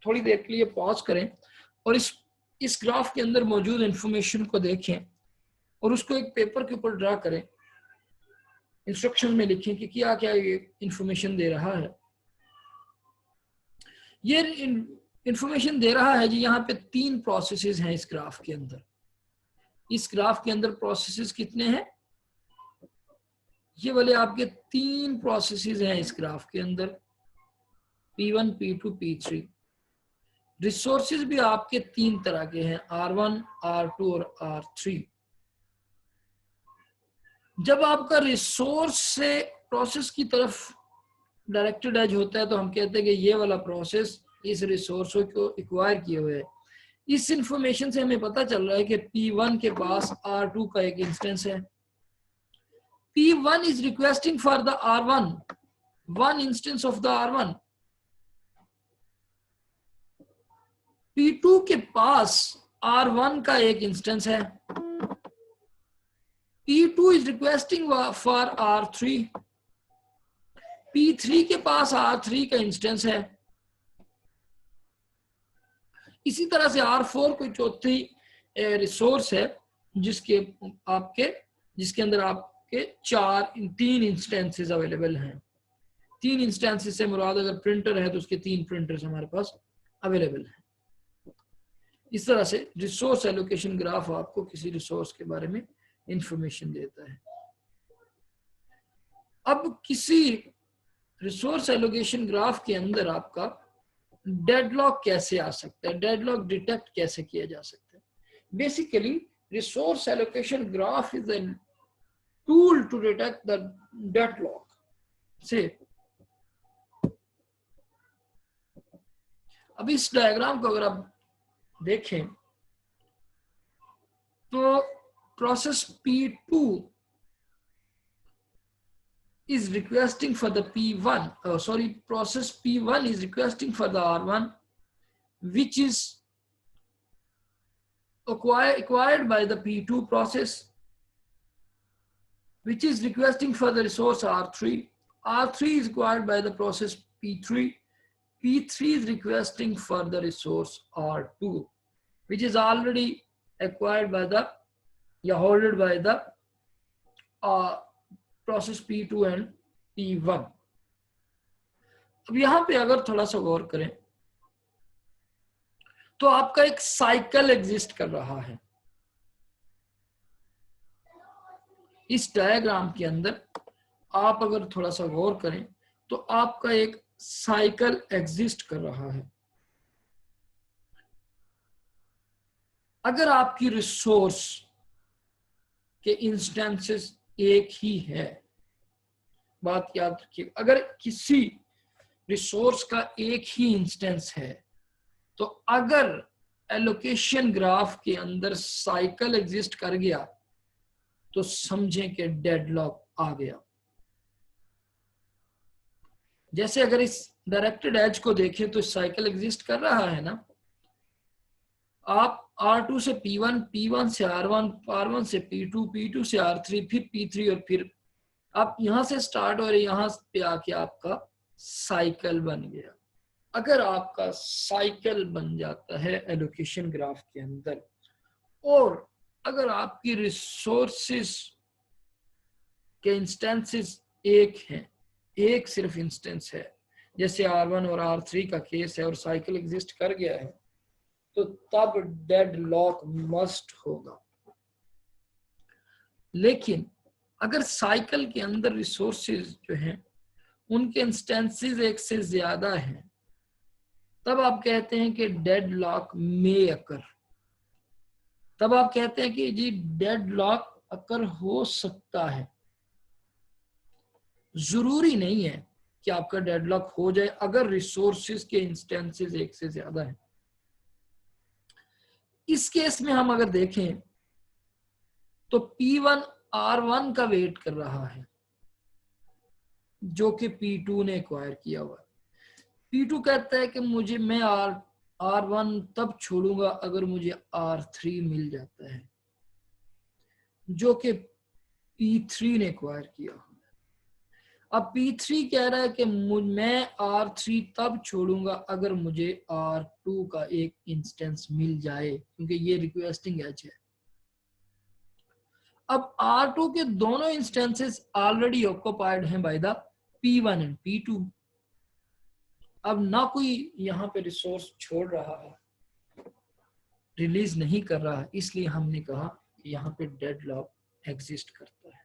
थोड़ी देर के लिए पॉज करें और इस ग्राफ के अंदर मौजूद इंफॉर्मेशन को देखें और उसको एक पेपर के ऊपर ड्रा करें। इंस्ट्रक्शन में लिखें कि क्या क्या ये इंफॉर्मेशन दे रहा है। ये इंफॉर्मेशन दे रहा है जी, यहाँ पे 3 प्रोसेसेस हैं इस ग्राफ के अंदर। इस ग्राफ के अंदर प्रोसेसेस कितने हैं? ये वाले आपके 3 प्रोसेसेस हैं इस ग्राफ के अंदर, P1, P2, P3। रिसोर्सेज भी आपके 3 तरह के हैं, R1, R2 और R3। जब आपका रिसोर्स से प्रोसेस की तरफ डायरेक्टेड एज होता है तो हम कहते हैं कि ये वाला प्रोसेस इस रिसोर्स को एक्वायर किए हुए है। इस इंफॉर्मेशन से हमें पता चल रहा है कि P1 के पास R2 का एक इंस्टेंस है। P1 is requesting for the R1, one instance of the R1. P2 के पास R1 का एक इंस्टेंस है। P2 is requesting for R3. P3 के पास R3 का इंस्टेंस है। इसी तरह से R4 कोई चौथी रिसोर्स है जिसके अंदर आपके 3 इंस्टेंसेस अवेलेबल हैं। 3 इंस्टेंसेस से मुराद अगर प्रिंटर है तो उसके 3 प्रिंटर्स हमारे पास अवेलेबल हैं। इस तरह से रिसोर्स एलोकेशन ग्राफ आपको किसी रिसोर्स के बारे में इंफॉर्मेशन देता है। अब किसी रिसोर्स एलोकेशन ग्राफ के अंदर आपका डेडलॉक कैसे आ सकता है, डेडलॉक डिटेक्ट कैसे किया जा सकता है? Basically resource allocation graph is a tool to detect the deadlock. से अब इस डायग्राम को अगर आप देखें तो प्रोसेस P2 is requesting for the process P1 is requesting for the R1 which is acquired by the P2 process, which is requesting for the resource R3. R3 is acquired by the process P3. P3 is requesting for the resource R2, which is already acquired by the holded by the process P2 and P1। अब यहां पे अगर थोड़ा सा गौर करें तो आपका एक साइकिल एग्जिस्ट कर रहा है। इस डायग्राम के अंदर आप अगर थोड़ा सा गौर करें तो आपका एक साइकिल एग्जिस्ट कर रहा है। अगर आपकी रिसोर्स के इंस्टेंसेस एक ही है, बात याद रखिए, अगर किसी रिसोर्स का एक ही इंस्टेंस है तो अगर एलोकेशन ग्राफ के अंदर साइकिल एग्जिस्ट कर गया तो समझें कि डेडलॉक आ गया। जैसे अगर इस डायरेक्टेड एज को देखें तो साइकिल एग्जिस्ट कर रहा है ना। आप R2 से P1, P1 से R1, R1 से P2, P2 से R3, फिर P3 और फिर आप यहां से स्टार्ट और यहां पे आके आपका साइकिल बन गया। अगर आपका साइकिल बन जाता है एलोकेशन ग्राफ के अंदर और अगर आपकी रिसोर्सेस के इंस्टेंसेस एक हैं, एक सिर्फ इंस्टेंस है, जैसे R1 और R3 का केस है और साइकिल एग्जिस्ट कर गया है, तो तब डेडलॉक मस्ट होगा। लेकिन अगर साइकिल के अंदर रिसोर्सेज जो हैं उनके इंस्टेंसेस एक से ज्यादा हैं, तब आप कहते हैं कि डेडलॉक मे अकर। तब आप कहते हैं कि जी डेडलॉक अकर हो सकता है। जरूरी नहीं है कि आपका डेडलॉक हो जाए अगर रिसोर्सेज के इंस्टेंसेस एक से ज्यादा हैं। इस केस में हम अगर देखें तो P1 R1 का वेट कर रहा है जो कि P2 ने एक्वायर किया हुआ है। P2 कहता है कि मैं R1 तब छोड़ूंगा अगर मुझे R3 मिल जाता है, जो कि P3 ने एक्वायर किया हुआ है। अब P3 कह रहा है कि मैं R3 तब छोड़ूंगा अगर मुझे R2 का एक इंस्टेंस मिल जाए, क्योंकि ये रिक्वेस्टिंग एज है। अब R2 के दोनों इंस्टेंसेस ऑलरेडी ऑक्युपाइड हैं by the P1 and P2। अब ना कोई यहाँ पे रिसोर्स छोड़ रहा है, रिलीज नहीं कर रहा है, इसलिए हमने कहा यहाँ पे डेडलॉक एग्जिस्ट करता है।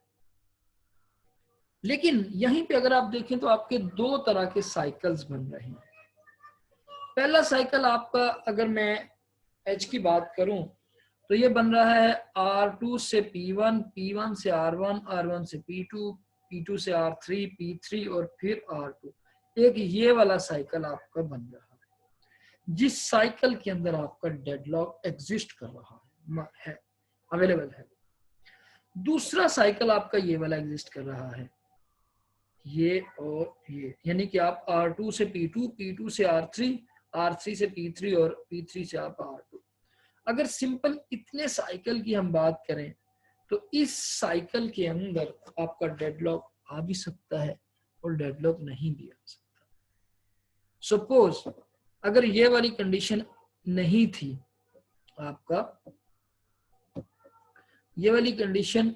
लेकिन यहीं पे अगर आप देखें तो आपके दो तरह के साइकिल्स बन रहे हैं। पहला साइकिल आपका, अगर मैं एच की बात करूं तो ये बन रहा है R2 से P1, P1 से R1, R1 से P2, P2 से R3, P3 और फिर R2। एक ये वाला साइकिल आपका बन रहा है, जिस साइकिल के अंदर आपका डेडलॉक एग्जिस्ट कर रहा है, अवेलेबल है। दूसरा साइकिल आपका ये वाला एग्जिस्ट कर रहा है, ये और ये, यानी कि आप R2 से P2, P2 से R3, R3 से P3 और P3 से आप R2। अगर सिंपल इतने साइकिल की हम बात करें तो इस साइकिल के अंदर आपका डेडलॉक आ भी सकता है और डेडलॉक नहीं भी आ सकता। सपोज अगर ये वाली कंडीशन नहीं थी, आपका ये वाली कंडीशन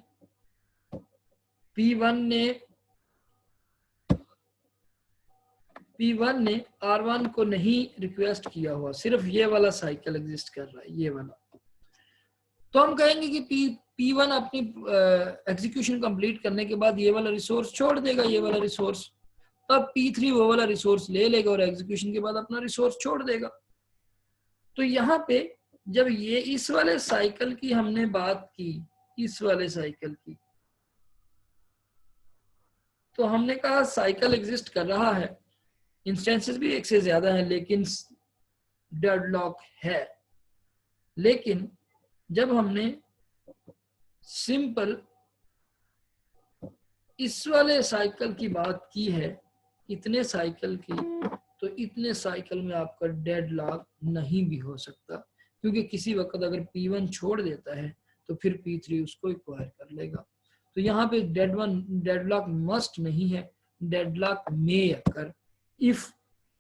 P1 ने R1 को नहीं रिक्वेस्ट किया हुआ, सिर्फ ये वाला साइकिल एग्जिस्ट कर रहा है, ये वाला, तो हम कहेंगे कि P1 अपनी एग्जीक्यूशन कंप्लीट करने के बाद ये वाला रिसोर्स छोड़ देगा, ये वाला रिसोर्स, तब P3 वो वाला रिसोर्स ले लेगा और एग्जीक्यूशन के बाद अपना रिसोर्स छोड़ देगा। तो यहाँ पे जब ये इस वाले साइकिल की हमने बात की, इस वाले साइकिल की, तो हमने कहा साइकिल एग्जिस्ट कर रहा है, इंस्टेंसेस भी एक से ज्यादा है, लेकिन डेडलॉक है। लेकिन जब हमने सिंपल इस वाले साइकिल की बात की है, इतने साइकिल की, तो इतने साइकिल में आपका डेडलॉक नहीं भी हो सकता, क्योंकि किसी वक्त अगर P1 छोड़ देता है तो फिर P3 उसको एक्वायर कर लेगा। तो यहाँ पे डेडलॉक मस्ट नहीं है, deadlock may occur if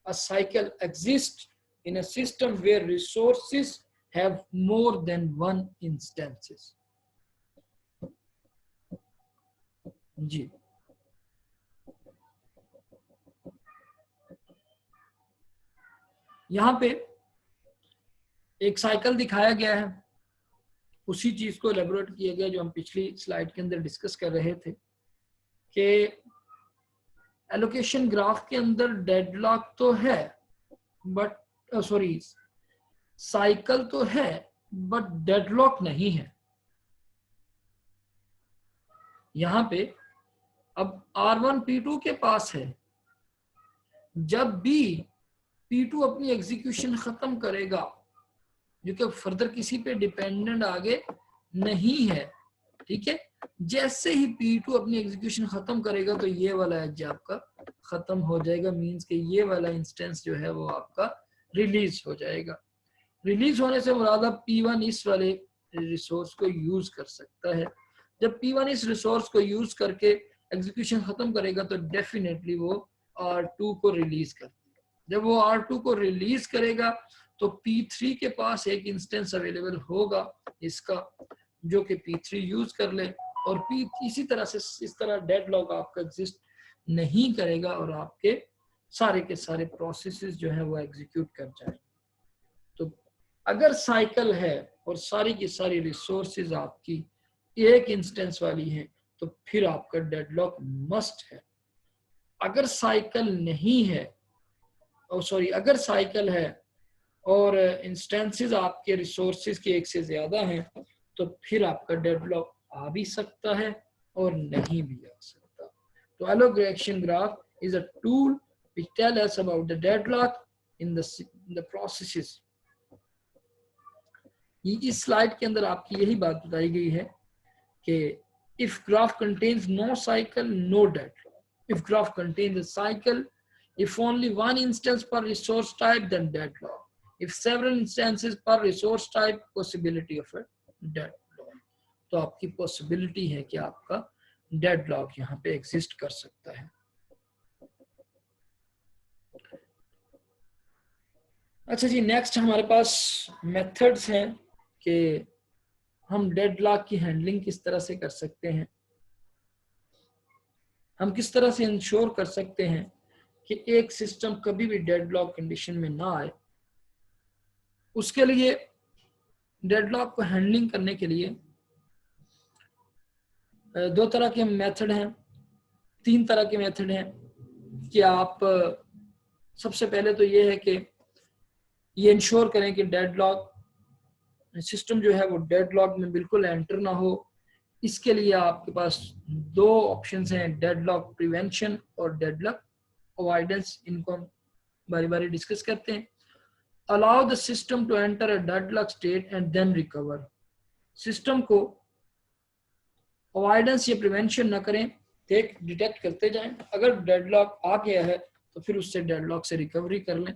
a cycle exists in a system where resources have more than one instances। जी यहाँ पे एक साइकिल दिखाया गया है, उसी चीज को एलेबोरेट किया गया जो हम पिछली स्लाइड के अंदर डिस्कस कर रहे थे कि एलोकेशन ग्राफ के अंदर डेडलॉक तो है बट सॉरी साइकिल तो है बट डेडलॉक नहीं है। यहां पे अब R1 P2 के पास है, जब भी P2 अपनी एग्जीक्यूशन खत्म करेगा जो कि फर्दर किसी पे डिपेंडेंट आगे नहीं है, ठीक है, जैसे ही P2 अपनी एग्जीक्यूशन खत्म करेगा तो ये वाला एज आपका खत्म हो जाएगा, मींस के ये वाला इंस्टेंस जो है वो आपका रिलीज हो जाएगा। रिलीज होने से मुराद P1 इस वाले रिसोर्स को यूज कर सकता है। जब P1 इस रिसोर्स को यूज करके एग्जीक्यूशन खत्म करेगा तो डेफिनेटली वो R2 को रिलीज कर देगा। जब वो R2 को रिलीज करेगा तो P3 के पास एक इंस्टेंस अवेलेबल होगा इसका, जो कि P3 यूज कर ले और इसी तरह से इस तरह डेडलॉक आपका एग्जिस्ट नहीं करेगा और आपके सारे के सारे प्रोसेसेस जो है वो एग्जीक्यूट कर जाएंगे। तो अगर साइकिल है और सारी की सारी रिसोर्सेज आपकी एक इंस्टेंस वाली है तो फिर आपका डेडलॉक मस्ट है। अगर साइकिल नहीं है अगर साइकिल है और इंस्टेंसेस आपके रिसोर्सेज के एक से ज्यादा हैं तो फिर आपका डेडलॉक आ भी सकता है और नहीं भी आ सकता। तो allocation graph is a tool which tell us about the deadlock in the processes। इस स्लाइड के अंदर आपकी यही बात बताई गई है कि if graph contains no cycle, no deadlock. If graph contains a cycle, if only one instance per resource type, then deadlock. If several instances per resource type, possibility of a deadlock. तो आपकी possibility है कि आपका deadlock यहाँ पे exist कर सकता है। अच्छा जी, नेक्स्ट हमारे पास मेथड्स हैं कि हम डेडलॉक की हैंडलिंग किस तरह से कर सकते हैं, हम किस तरह से इंश्योर कर सकते हैं कि एक सिस्टम कभी भी डेडलॉक कंडीशन में ना आए। उसके लिए डेडलॉक को हैंडलिंग करने के लिए दो तरह के मेथड हैं, तीन तरह के मेथड हैं कि आप सबसे पहले तो ये है कि ये इंश्योर करें कि डेडलॉक सिस्टम जो है वो डेडलॉक में बिल्कुल एंटर ना हो। इसके लिए आपके पास दो ऑप्शंस हैं, डेडलॉक प्रिवेंशन और डेडलॉक अवॉइडेंस। इनको हम बारी बारी डिस्कस करते हैं। Allow the system to enter a deadlock state and then recover. System को अवॉइडेंस या प्रिवेंशन न करें, डिटेक्ट करते जाएं। अगर डेडलॉक आ गया है तो फिर उससे डेडलॉक से रिकवरी कर लें।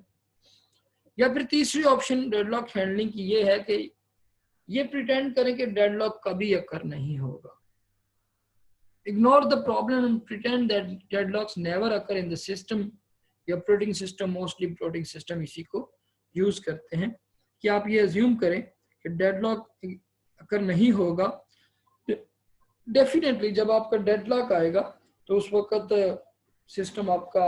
या फिर तीसरी ऑप्शन डेडलॉक हैंडलिंग की ये है कि ये प्रिटेंड करें कि डेडलॉक कभी अकर नहीं होगा। Ignore the problem and pretend that deadlocks never occur in the system. या operating system, mostly operating system इसी को यूज करते हैं कि आप ये अज्यूम करें कि डेडलॉक अकर नहीं होगा। डेफिनेटली जब आपका डेडलॉक आएगा तो उस वक्त सिस्टम आपका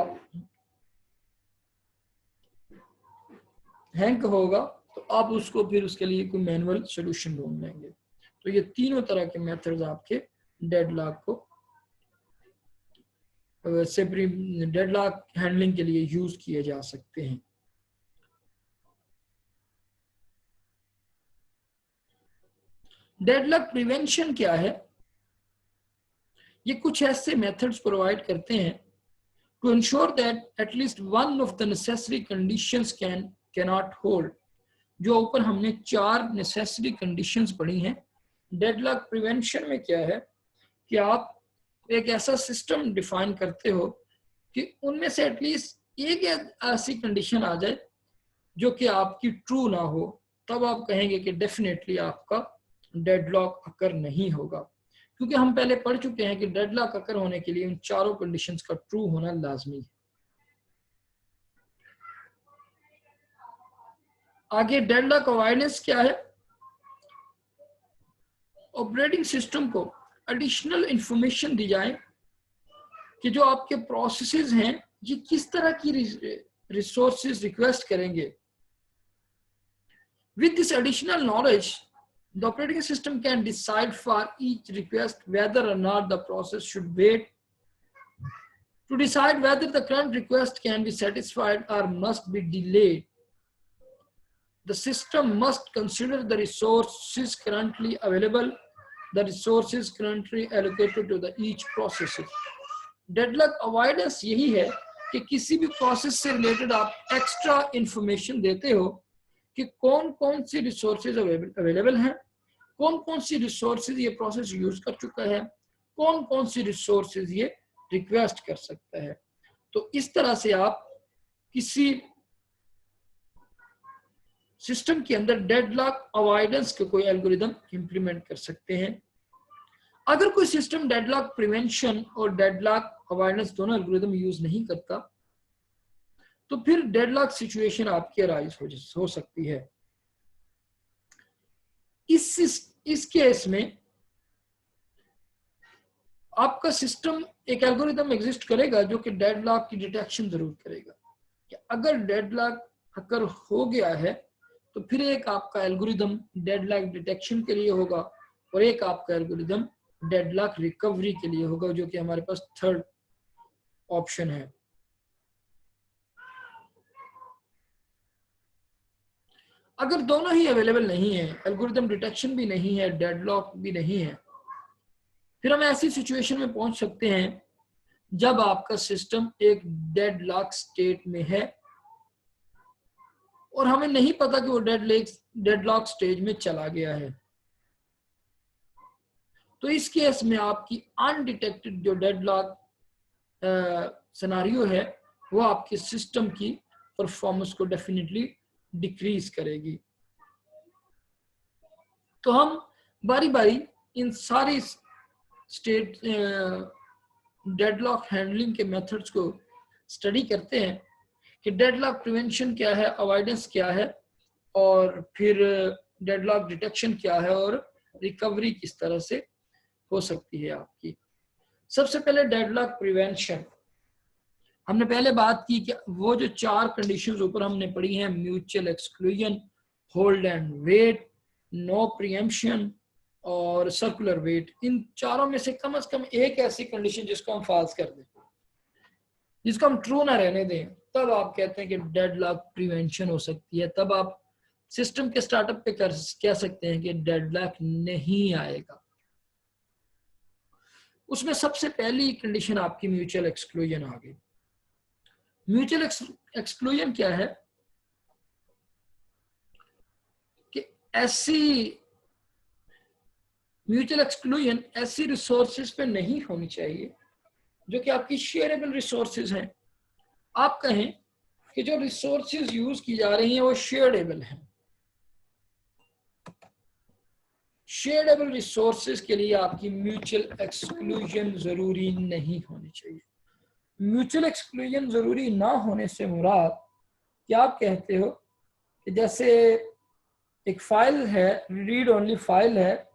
हैंग होगा, तो आप उसको फिर उसके लिए कोई मैनुअल सॉल्यूशन ढूंढ लेंगे। तो ये तीनों तरह के मेथड्स आपके डेडलॉक को डेडलॉक हैंडलिंग के लिए यूज किए जा सकते हैं। डेडलॉक प्रिवेंशन क्या है? ये कुछ ऐसे मेथड्स प्रोवाइड करते हैं to ensure that at least one of the necessary conditions cannot hold. जो ऊपर हमने 4 नेसेसरी कंडीशंस पढ़ी हैं, डेडलॉक प्रिवेंशन में क्या है कि आप एक ऐसा सिस्टम डिफाइन करते हो कि उनमें से एटलीस्ट एक ऐसी कंडीशन आ जाए जो कि आपकी ट्रू ना हो, तब आप कहेंगे कि डेफिनेटली आपका डेडलॉक अकर नहीं होगा। क्योंकि हम पहले पढ़ चुके हैं कि डेडलॉक अकर होने के लिए उन चारों कंडीशंस का ट्रू होना लाजमी है। आगे डेडलॉक अवॉइडेंस क्या है? ऑपरेटिंग सिस्टम को एडिशनल इंफॉर्मेशन दी जाए कि जो आपके प्रोसेसेस हैं ये किस तरह की रिसोर्सेज रिक्वेस्ट करेंगे With this additional knowledge, the operating system can decide for each request whether or not the process should wait. To decide whether the current request can be satisfied or must be delayed, the system must consider the resources currently available, the resources currently allocated to the each process. Deadlock avoidance यही है कि किसी भी process से related आप extra information देते हो कि कौन कौन सी रिसोर्सेज अवेलेबल हैं, कौन कौन सी रिसोर्सेज ये प्रोसेस यूज कर चुका है, कौन कौन सी रिसोर्सेज ये रिक्वेस्ट कर सकता है। तो इस तरह से आप किसी सिस्टम के अंदर डेडलॉक अवॉइडेंस के कोई एल्गोरिदम इंप्लीमेंट कर सकते हैं। अगर कोई सिस्टम डेडलॉक प्रिवेंशन और डेडलॉक अवॉइडेंस दोनों एल्गोरिदम यूज नहीं करता तो फिर डेडलॉक सिचुएशन आपकी अराइज हो सकती है। इस केस में आपका सिस्टम एक एल्गोरिदम एग्जिस्ट करेगा जो कि डेडलॉक की डिटेक्शन जरूर करेगा कि अगर डेडलॉक अगर हो गया है तो फिर एक आपका एल्गोरिदम डेडलॉक डिटेक्शन के लिए होगा और एक आपका एल्गोरिदम डेडलॉक रिकवरी के लिए होगा, जो कि हमारे पास थर्ड ऑप्शन है। अगर दोनों ही अवेलेबल नहीं है, एल्गोरिदम डिटेक्शन भी नहीं है, डेडलॉक भी नहीं है, फिर हम ऐसी सिचुएशन में पहुंच सकते हैं जब आपका सिस्टम एक डेडलॉक स्टेट में है और हमें नहीं पता कि वो डेडलॉक स्टेज में चला गया है। तो इस केस में आपकी अनडिटेक्टेड जो डेडलॉक सिनेरियो है वो आपके सिस्टम की परफॉर्मेंस को डेफिनेटली डिक्रीज करेगी। तो हम बारी बारी इन सारी स्टेट डेडलॉक हैंडलिंग के मेथड्स को स्टडी करते हैं कि डेडलॉक प्रिवेंशन क्या है, अवॉइडेंस क्या है और फिर डेडलॉक डिटेक्शन क्या है और रिकवरी किस तरह से हो सकती है आपकी। सबसे पहले डेडलॉक प्रिवेंशन। हमने पहले बात की कि वो जो चार कंडीशंस ऊपर हमने पढ़ी हैं, mutual exclusion, hold and wait, no preemption और सर्कुलर वेट, इन चारों में से कम एक ऐसी कंडीशन जिसको हम फॉल्स कर दें, जिसको हम ट्रू ना रहने दें, तब आप कहते हैं कि डेडलॉक प्रिवेंशन हो सकती है। तब आप सिस्टम के स्टार्टअप पे कह सकते हैं कि डेडलॉक नहीं आएगा। उसमें सबसे पहली कंडीशन आपकी म्यूचुअल एक्सक्लूजन आ गई। म्यूचुअल एक्सक्लूजन क्या है कि म्यूचुअल एक्सक्लूजन ऐसी रिसोर्सेज पे नहीं होनी चाहिए जो कि आपकी शेयरेबल रिसोर्सेज हैं। आप कहें कि जो रिसोर्सेज यूज की जा रही हैं वो शेयरेबल हैं। शेयरेबल रिसोर्सेज के लिए आपकी म्यूचुअल एक्सक्लूजन जरूरी नहीं होनी चाहिए। म्यूचुअल एक्सक्लूजन जरूरी ना होने से मुराद कि आप कहते हो कि जैसे एक फाइल है, रीड ओनली फाइल है,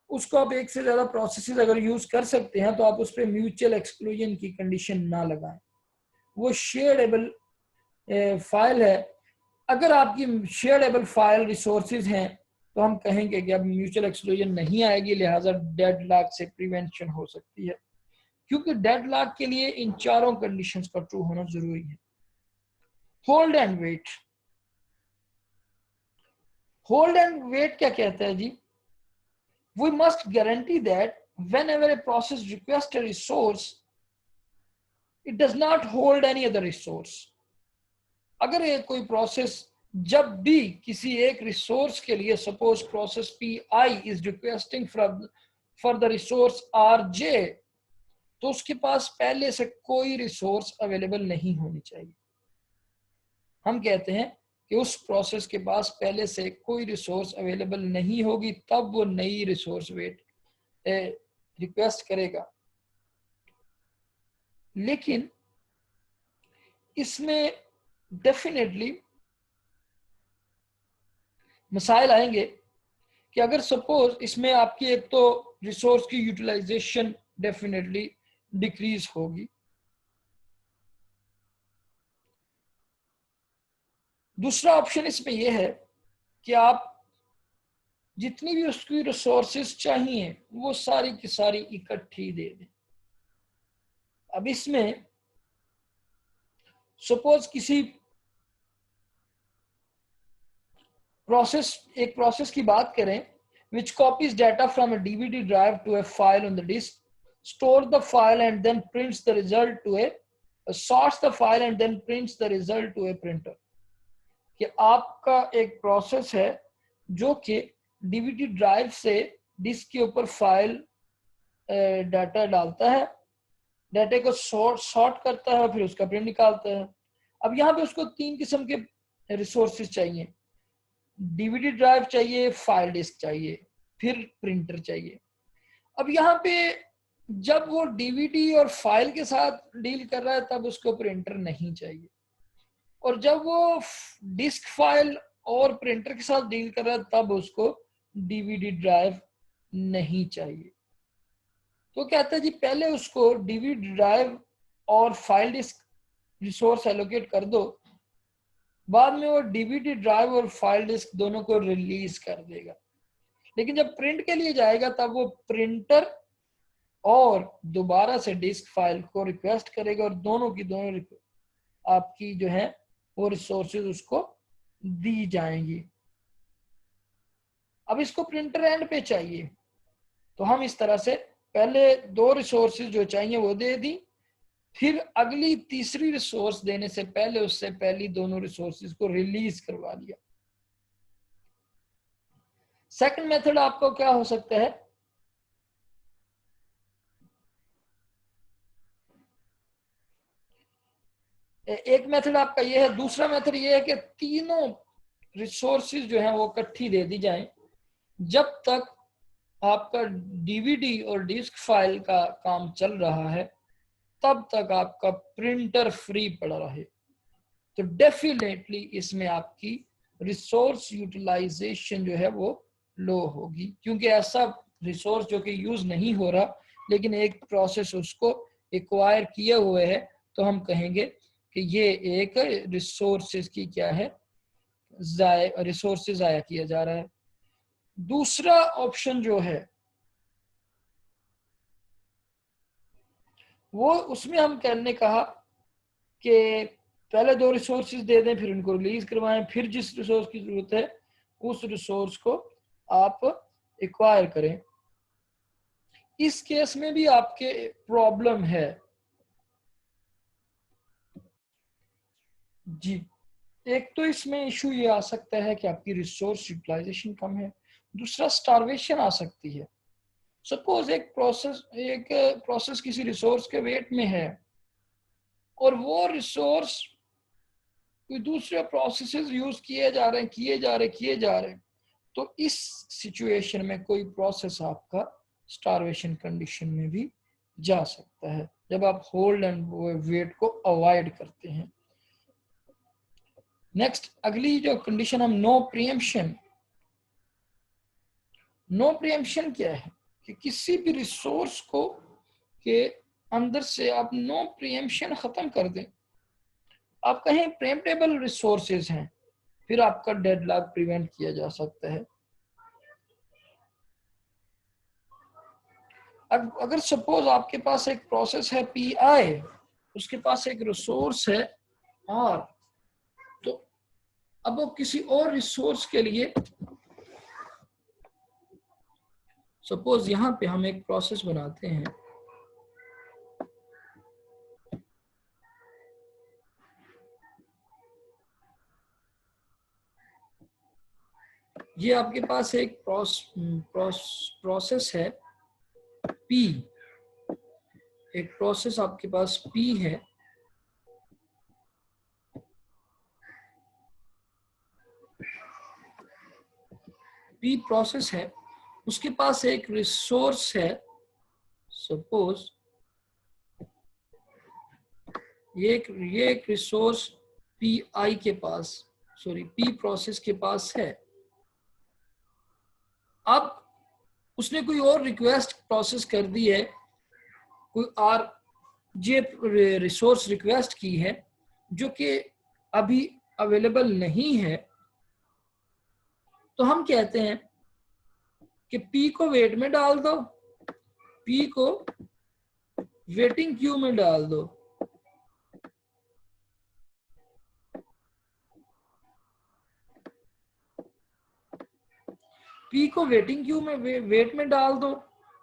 उसको आप एक से ज्यादा प्रोसेसेस अगर यूज कर सकते हैं तो आप उस पर म्यूचुअल एक्सक्लूजन की कंडीशन ना लगाएं। वो शेयरेबल फाइल है। अगर आपकी शेयरेबल फाइल रिसोर्सेज हैं तो हम कहेंगे कि अब म्यूचुअल एक्सक्लूजन नहीं आएगी, लिहाजा डेडलॉक से प्रिवेंशन हो सकती है, क्योंकि डेडलॉक के लिए इन चारों कंडीशंस का ट्रू होना जरूरी है। Hold and wait. Hold and wait क्या कहता है जी? We must guarantee that whenever a process requests a resource, it does not hold any other resource. अगर ये कोई प्रोसेस जब भी किसी एक रिसोर्स के लिए, suppose process PI is requesting for the resource RJ, तो उसके पास पहले से कोई रिसोर्स अवेलेबल नहीं होनी चाहिए। हम कहते हैं कि उस प्रोसेस के पास पहले से कोई रिसोर्स अवेलेबल नहीं होगी, तब वो नई रिसोर्स वेट रिक्वेस्ट करेगा। लेकिन इसमें डेफिनेटली मसाइल आएंगे कि अगर सपोज इसमें आपकी एक तो रिसोर्स की यूटिलाइजेशन डेफिनेटली डिक्रीज होगी, दूसरा ऑप्शन इसमें यह है कि आप जितनी भी उसकी रिसोर्सेज चाहिए वो सारी की सारी इकट्ठी दे दें। अब इसमें सपोज किसी एक प्रोसेस की बात करें, which copies data from a DVD drive to a file on the disk, stores the file and then prints the result to sorts the file and then prints the result to a printer। कि आपका एक process है जो कि DVD drive से disc के ऊपर file data डालता है, डाटा को सॉर्ट करता है, फिर उसका प्रिंट निकालता है। अब यहाँ पे उसको 3 किस्म के रिसोर्सेज चाहिए, डीवीडी ड्राइव चाहिए, फाइल डिस्क चाहिए, फिर प्रिंटर चाहिए। अब यहाँ पे जब वो डीवीडी और फाइल के साथ डील कर रहा है तब उसको प्रिंटर नहीं चाहिए, और जब वो डिस्क फाइल और प्रिंटर के साथ डील कर रहा है तब उसको डीवीडी ड्राइव नहीं चाहिए। तो कहता है जी पहले उसको डीवीडी ड्राइव और फाइल डिस्क रिसोर्स एलोकेट कर दो, बाद में वो डीवीडी ड्राइव और फाइल डिस्क दोनों को रिलीज कर देगा। लेकिन जब प्रिंट के लिए जाएगा तब वो प्रिंटर और दोबारा से डिस्क फाइल को रिक्वेस्ट करेगा और दोनों की दोनों आपकी जो है वो रिसोर्सेज उसको दी जाएंगी। अब इसको प्रिंटर एंड पे चाहिए तो हम इस तरह से पहले 2 रिसोर्सेज जो चाहिए वो दे दी, फिर अगली तीसरी रिसोर्स देने से पहले उससे पहली दोनों रिसोर्सेज को रिलीज करवा दिया। सेकंड मेथड आपको क्या हो सकता है, एक मेथड आपका ये है। दूसरा मेथड ये है कि तीनों रिसोर्सेज जो है वो इकट्ठी दे दी जाए, जब तक आपका डीवीडी और डिस्क फाइल का काम चल रहा है तब तक आपका प्रिंटर फ्री पड़ा रहे। तो डेफिनेटली इसमें आपकी रिसोर्स यूटिलाइजेशन जो है वो लो होगी, क्योंकि ऐसा रिसोर्स जो कि यूज नहीं हो रहा लेकिन एक प्रोसेस उसको एक्वायर किए हुए है, तो हम कहेंगे कि ये एक रिसोर्सेज की क्या है, रिसोर्सेज जाया किया जा रहा है। दूसरा ऑप्शन जो है वो उसमें हम कहने कहा कि पहले 2 रिसोर्सेज दे दें, फिर उनको रिलीज करवाएं, फिर जिस रिसोर्स की जरूरत है उस रिसोर्स को आप एक्वायर करें। इस केस में भी आपके प्रॉब्लम है जी। एक तो इसमें इशू ये आ सकता है कि आपकी रिसोर्स यूटिलाइजेशन कम है, दूसरा स्टार्वेशन आ सकती है। सपोज एक प्रोसेस किसी रिसोर्स के वेट में है और वो रिसोर्स कोई दूसरे प्रोसेसेस यूज किए जा रहे हैं, तो इस सिचुएशन में कोई प्रोसेस आपका स्टार्वेशन कंडीशन में भी जा सकता है जब आप होल्ड एंड वेट को अवॉइड करते हैं। नेक्स्ट अगली जो कंडीशन हम नो प्रीएम्पशन क्या है कि किसी भी रिसोर्स को के अंदर से आप नो प्रीएम्पशन खत्म कर दें। आप कहें प्रीएम्प्टेबल रिसोर्सेज हैं, फिर आपका डेडलॉक प्रिवेंट किया जा सकता है। अगर सपोज आपके पास एक प्रोसेस है पीआई, उसके पास एक रिसोर्स है आर, तो अब वो किसी और रिसोर्स के लिए, सपोज यहां पे हम एक प्रोसेस बनाते हैं, ये आपके पास एक प्रोसेस है पी, एक प्रोसेस आपके पास पी है, पी प्रोसेस है, उसके पास एक रिसोर्स है, सपोज ये एक रिसोर्स पी आई के पास, सॉरी पी प्रोसेस के पास है। अब उसने कोई और रिक्वेस्ट प्रोसेस कर दी है, कोई आर जे रिसोर्स रिक्वेस्ट की है जो कि अभी अवेलेबल नहीं है, तो हम कहते हैं कि P को वेट में डाल दो, P को वेटिंग क्यू में डाल दो, P को वेटिंग क्यू में वेट में डाल दो,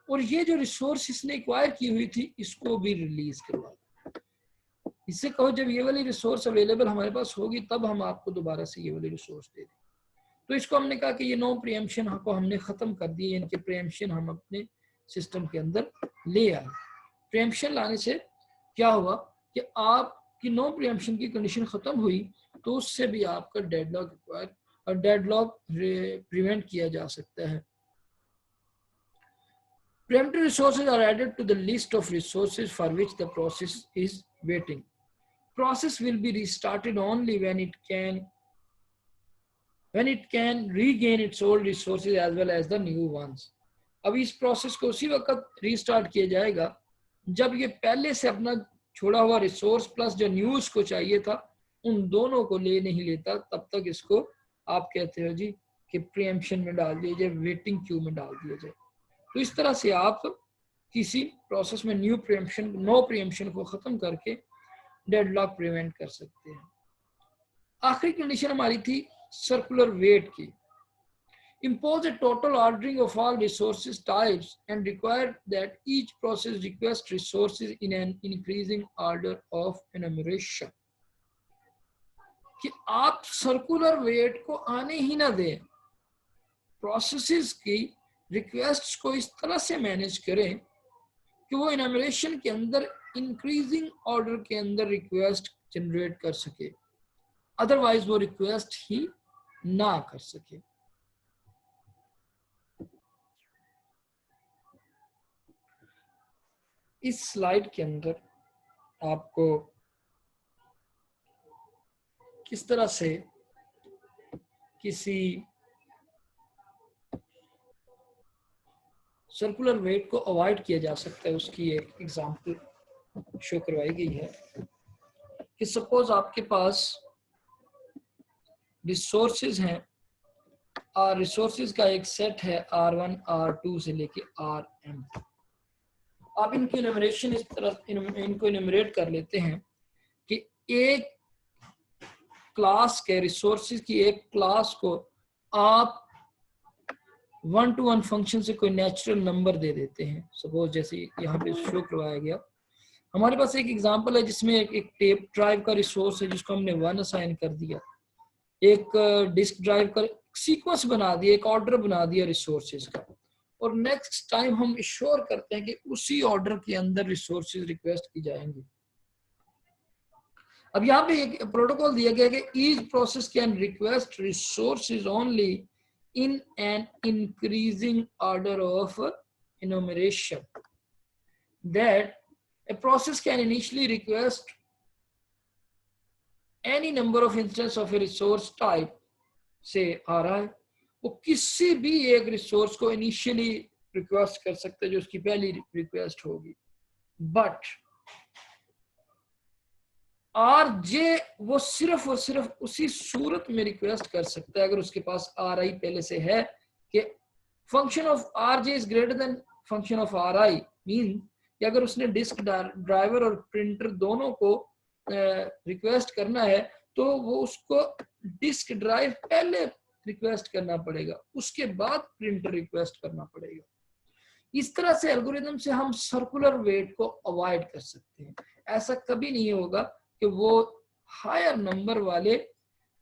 और ये जो रिसोर्स इसने एक्वायर की हुई थी इसको भी रिलीज करवा दो। इससे कहो जब ये वाली रिसोर्स अवेलेबल हमारे पास होगी तब हम आपको दोबारा से ये वाली रिसोर्स दे दें। तो इसको हमने कहा कि ये नो प्रीएम्पशन को हमने खत्म कर दिए, इनके प्रीएम्पशन हम अपने सिस्टम के अंदर ले आए। प्रीएम्पशन लाने से क्या हुआ कि आपकी नो प्रीएम्पशन की कंडीशन खत्म हुई तो उससे भी आपका डेडलॉक प्रिवेंट किया जा सकता है। Preemptive resources are added to the list of resources for which the process is waiting. Process will be restarted only when it can regain its old resources as well as the new ones. अब इस process को उसी वक्त restart किया जाएगा जब ये पहले से अपना छोड़ा हुआ रिसोर्स प्लस जो न्यूज को चाहिए था उन दोनों को ले नहीं लेता, तब तक इसको आप कहते हो जी कि प्रीएम्पशन में डाल दिया जाए, वेटिंग क्यू में डाल दिया जाए। तो इस तरह से आप किसी प्रोसेस में नो प्रीएम्पशन को खत्म करके डेडलॉक प्रिवेंट कर सकते हैं। आखिरी कंडीशन हमारी थी सर्कुलर वेट की। Impose a total ordering of all resources types and require that each process request resources in an increasing order of enumeration. कि आप सर्कुलर वेट को आने ही ना दें, प्रोसेसेस की रिक्वेस्ट्स को इस तरह से मैनेज करें कि वो इनमरेशन के अंदर इंक्रीजिंग ऑर्डर के अंदर रिक्वेस्ट जनरेट कर सके, अदरवाइज वो रिक्वेस्ट ही ना कर सके। इस स्लाइड के अंदर आपको किस तरह से किसी सर्कुलर वेट को अवॉइड किया जा सकता है उसकी एक एग्जांपल शो करवाई गई है कि सपोज आपके पास रिसोर्सेज हैं और रिसोर्सेज का एक सेट है R1 R2 से लेके RM। आप इनकी इनमरेशन इस तरह इनको इनमरेट कर लेते हैं कि एक क्लास के रिसोर्सेज की एक क्लास को आप 1-to-1 फंक्शन से कोई नेचुरल नंबर दे देते हैं। सपोज जैसे यहाँ पे शो करवाया गया, हमारे पास एक एग्जांपल है जिसमें एक टेप ड्राइव का रिसोर्स है जिसको हमने 1 असाइन कर दिया, एक डिस्क ड्राइव का सीक्वेंस बना दिया, एक ऑर्डर बना दिया रिसोर्सेज का, और नेक्स्ट टाइम हम इंश्योर करते हैं कि उसी ऑर्डर के अंदर रिसोर्सेज रिक्वेस्ट की जाएंगी। अब यहाँ पे एक प्रोटोकॉल दिया गया कि each process can request resources only in an increasing order of enumeration, that a process can initially request any number of instances of a resource type, say Ri, वो किसी भी एक रिसोर्स को इनिशियली रिक्वेस्ट कर सकते हैं जो उसकी पहली रिक्वेस्ट होगी, बट RJ वो सिर्फ और सिर्फ उसी सूरत में रिक्वेस्ट कर सकता है अगर उसके पास RI पहले से है कि function of RJ is greater than function of RI, mean कि अगर उसने डिस्क ड्राइवर और प्रिंटर दोनों को रिक्वेस्ट करना है तो वो उसको डिस्क ड्राइव पहले रिक्वेस्ट करना पड़ेगा, उसके बाद प्रिंटर रिक्वेस्ट करना पड़ेगा। इस तरह से एल्गोरिथम से हम सर्कुलर वेट को अवॉइड कर सकते हैं। ऐसा कभी नहीं होगा कि वो हायर नंबर वाले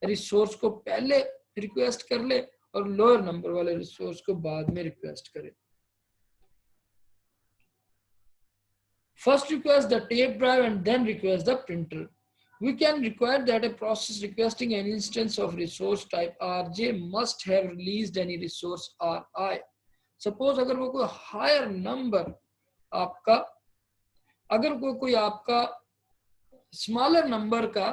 रिसोर्स को पहले रिक्वेस्ट कर ले और लोअर नंबर वाले रिसोर्स को बाद में रिक्वेस्ट करे। First request the tape drive and then request the printer. We can require that a process requesting an instance of resource type RJ must have released any resource RI. Suppose अगर वो कोई higher number आपका, अगर वो कोई आपका smaller number का,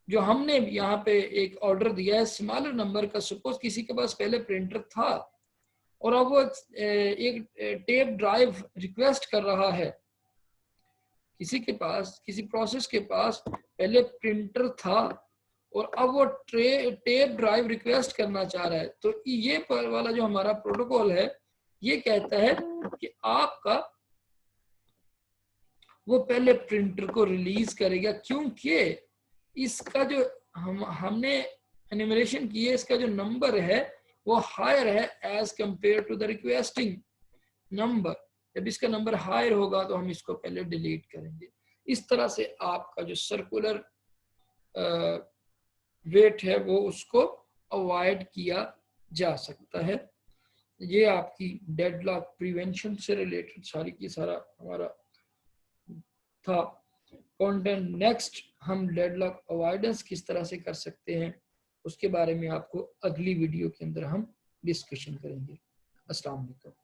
जो हमने यहाँ पे एक ऑर्डर दिया है स्मॉलर नंबर का, सपोज किसी के पास पहले प्रिंटर था और अब वो एक टेप ड्राइव रिक्वेस्ट कर रहा है, किसी के पास, किसी प्रोसेस के पास पहले प्रिंटर था और अब वो टेप ड्राइव रिक्वेस्ट करना चाह रहा है, तो ये वाला जो हमारा प्रोटोकॉल है ये कहता है कि आपका वो पहले प्रिंटर को रिलीज करेगा, क्योंकि इसका जो हमने एनिमरेशन की है, इसका जो नंबर है वो हायर है as compared to the requesting number. जब इसका नंबर हायर होगा तो हम इसको पहले डिलीट करेंगे। इस तरह से आपका जो सर्कुलर वेट है वो उसको अवॉइड किया जा सकता है। ये आपकी डेडलॉक प्रिवेंशन से रिलेटेड सारी की सारा हमारा था कंटेंट। नेक्स्ट हम डेडलॉक अवॉइडेंस किस तरह से कर सकते हैं उसके बारे में आपको अगली वीडियो के अंदर हम डिस्कशन करेंगे। अस्सलाम वालेकुम।